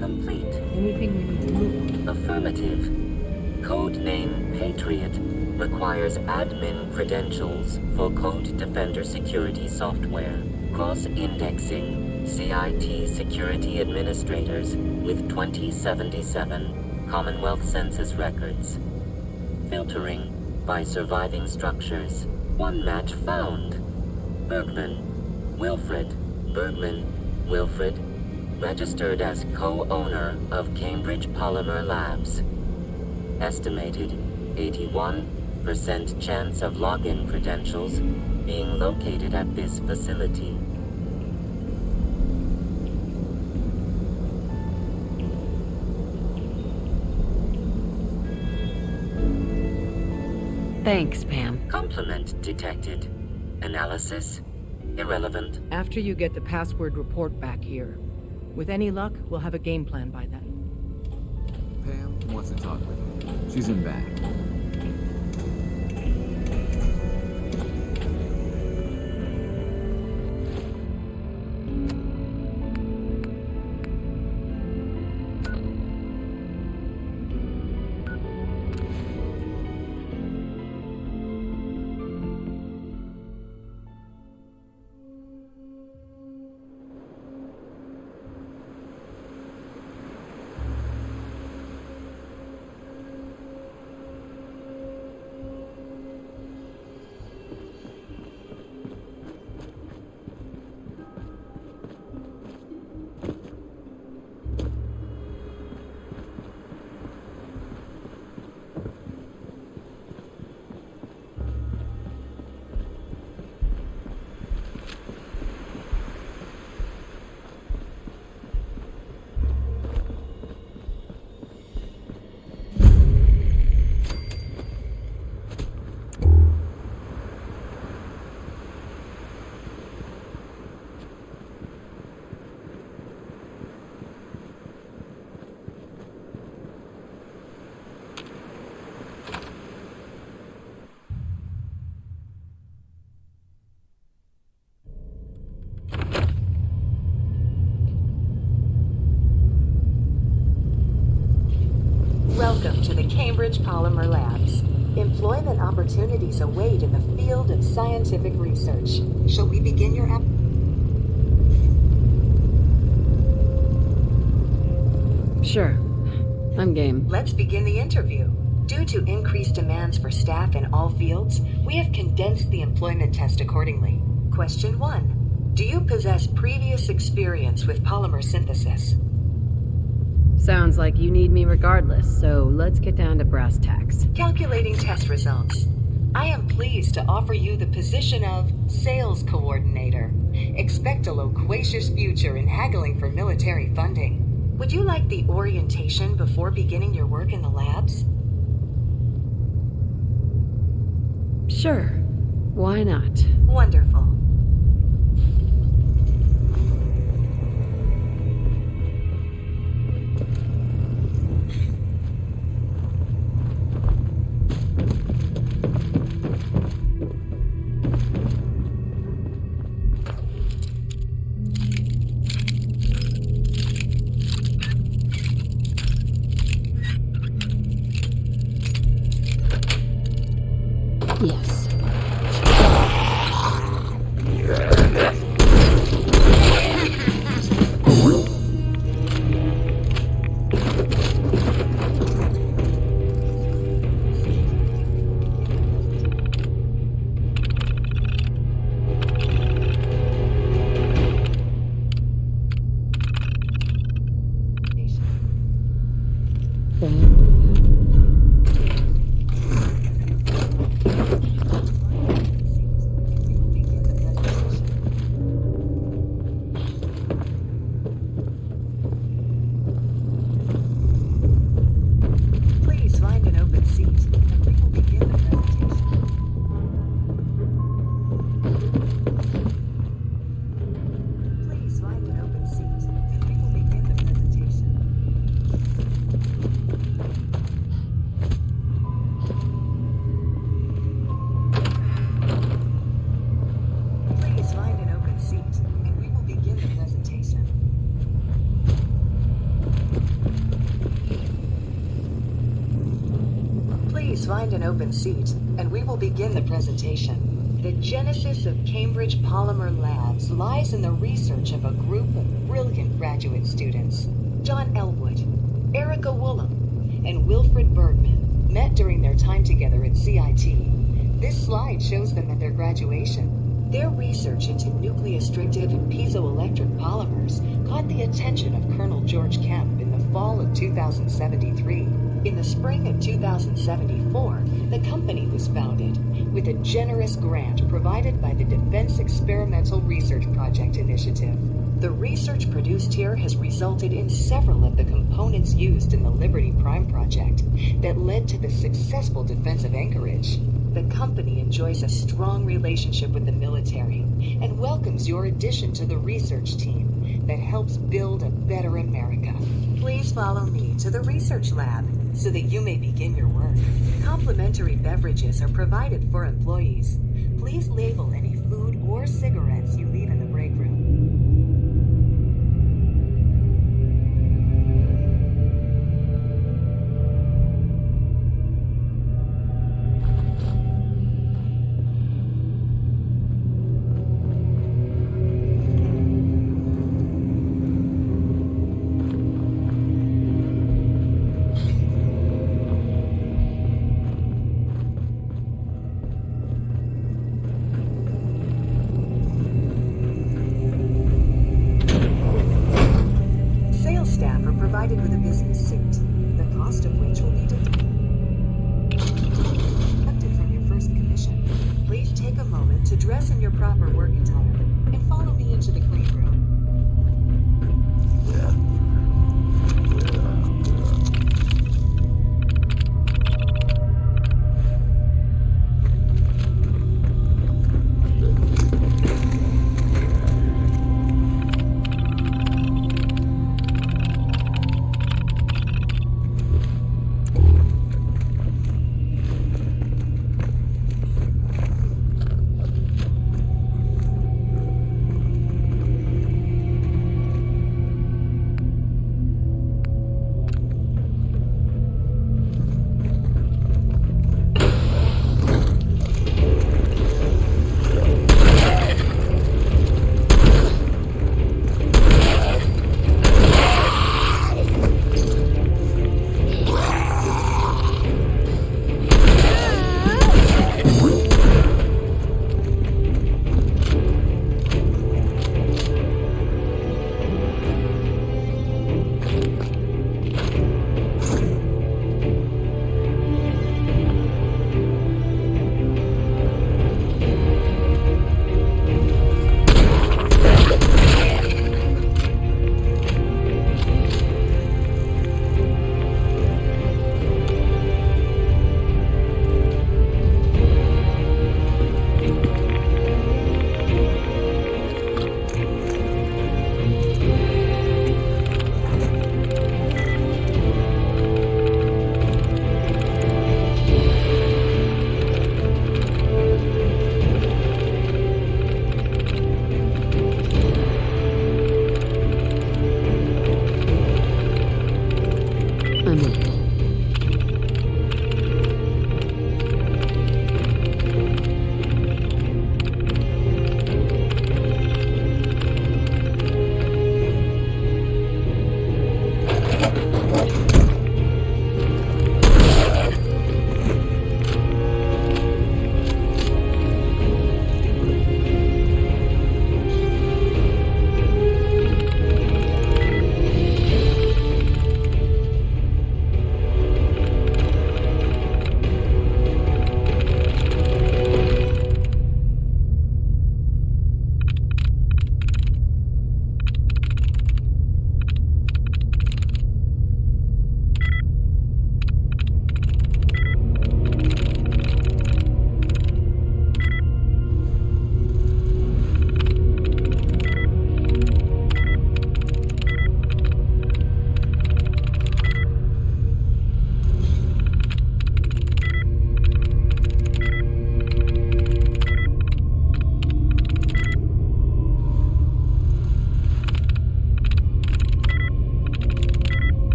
Speaker 20: Complete.
Speaker 9: Anything we need to move on?
Speaker 20: Affirmative. Codename Patriot requires admin credentials for Code Defender security software. Cross-indexing CIT security administrators with 2077 Commonwealth Census records. Filtering by surviving structures. One match found. Bergman. Wilfred. Bergman. Wilfred. Registered as co-owner of Cambridge Polymer Labs. Estimated 81% chance of login credentials being located at this facility.
Speaker 1: Thanks, Pam.
Speaker 20: Compliment detected. Analysis? Irrelevant.
Speaker 9: After you get the password report back here. With any luck, we'll have a game plan by then.
Speaker 2: Pam wants to talk with me. She's in back.
Speaker 20: Welcome to the Cambridge Polymer Labs. Employment opportunities await in the field of scientific research. Shall we begin your app?
Speaker 1: Sure. I'm game.
Speaker 20: Let's begin the interview. Due to increased demands for staff in all fields, we have condensed the employment test accordingly. Question 1. Do you possess previous experience with polymer synthesis?
Speaker 1: Sounds like you need me regardless, so let's get down to brass tacks.
Speaker 20: Calculating test results. I am pleased to offer you the position of Sales Coordinator. Expect a loquacious future in haggling for military funding. Would you like the orientation before beginning your work in the labs?
Speaker 1: Sure. Why not?
Speaker 20: Wonderful.
Speaker 6: Yes. Find an open seat, and we will begin the presentation. The genesis of Cambridge Polymer Labs lies in the research of a group of brilliant graduate students. John Elwood, Erica Woolham, and Wilfred Bergman met during their time together at CIT. This slide shows them at their graduation. Their research into nucleostrictive and piezoelectric polymers caught the attention of Colonel George Kemp in the fall of 2073. In the spring of 2074, the company was founded with a generous grant provided by the Defense Experimental Research Project Initiative. The research produced here has resulted in several of the components used in the Liberty Prime project that led to the successful defense of Anchorage. The company enjoys a strong relationship with the military and welcomes your addition to the research team that helps build a better America. Please follow me to the research lab so that you may begin your work. Complimentary beverages are provided for employees. Please label any food or cigarettes you leave in the break room. Staff are provided with a business suit, the cost of which will be deducted from your first commission. Please take a moment to dress in your proper work attire and follow me into the clean room.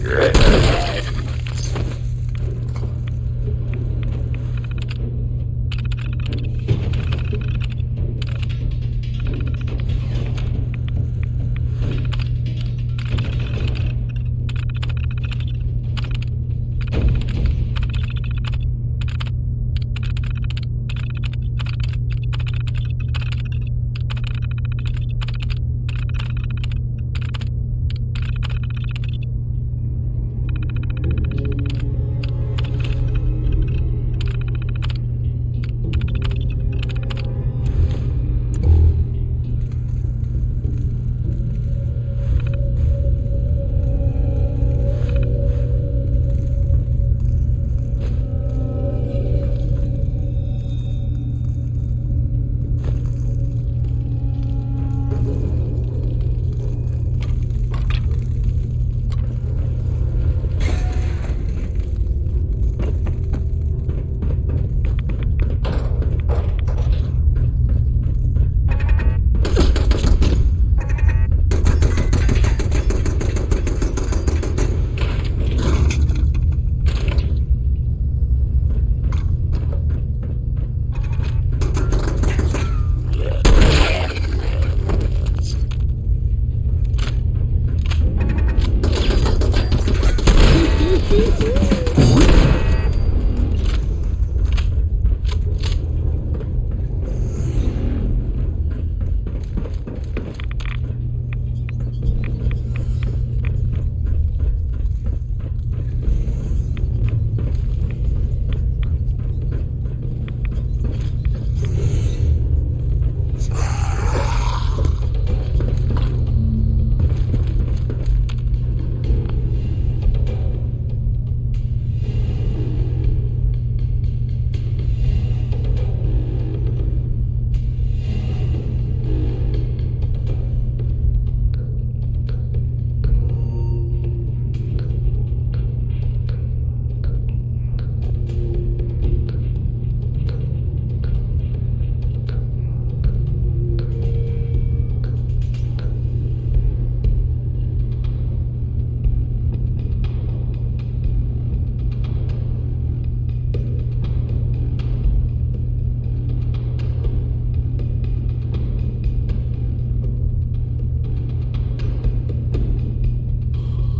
Speaker 4: Good.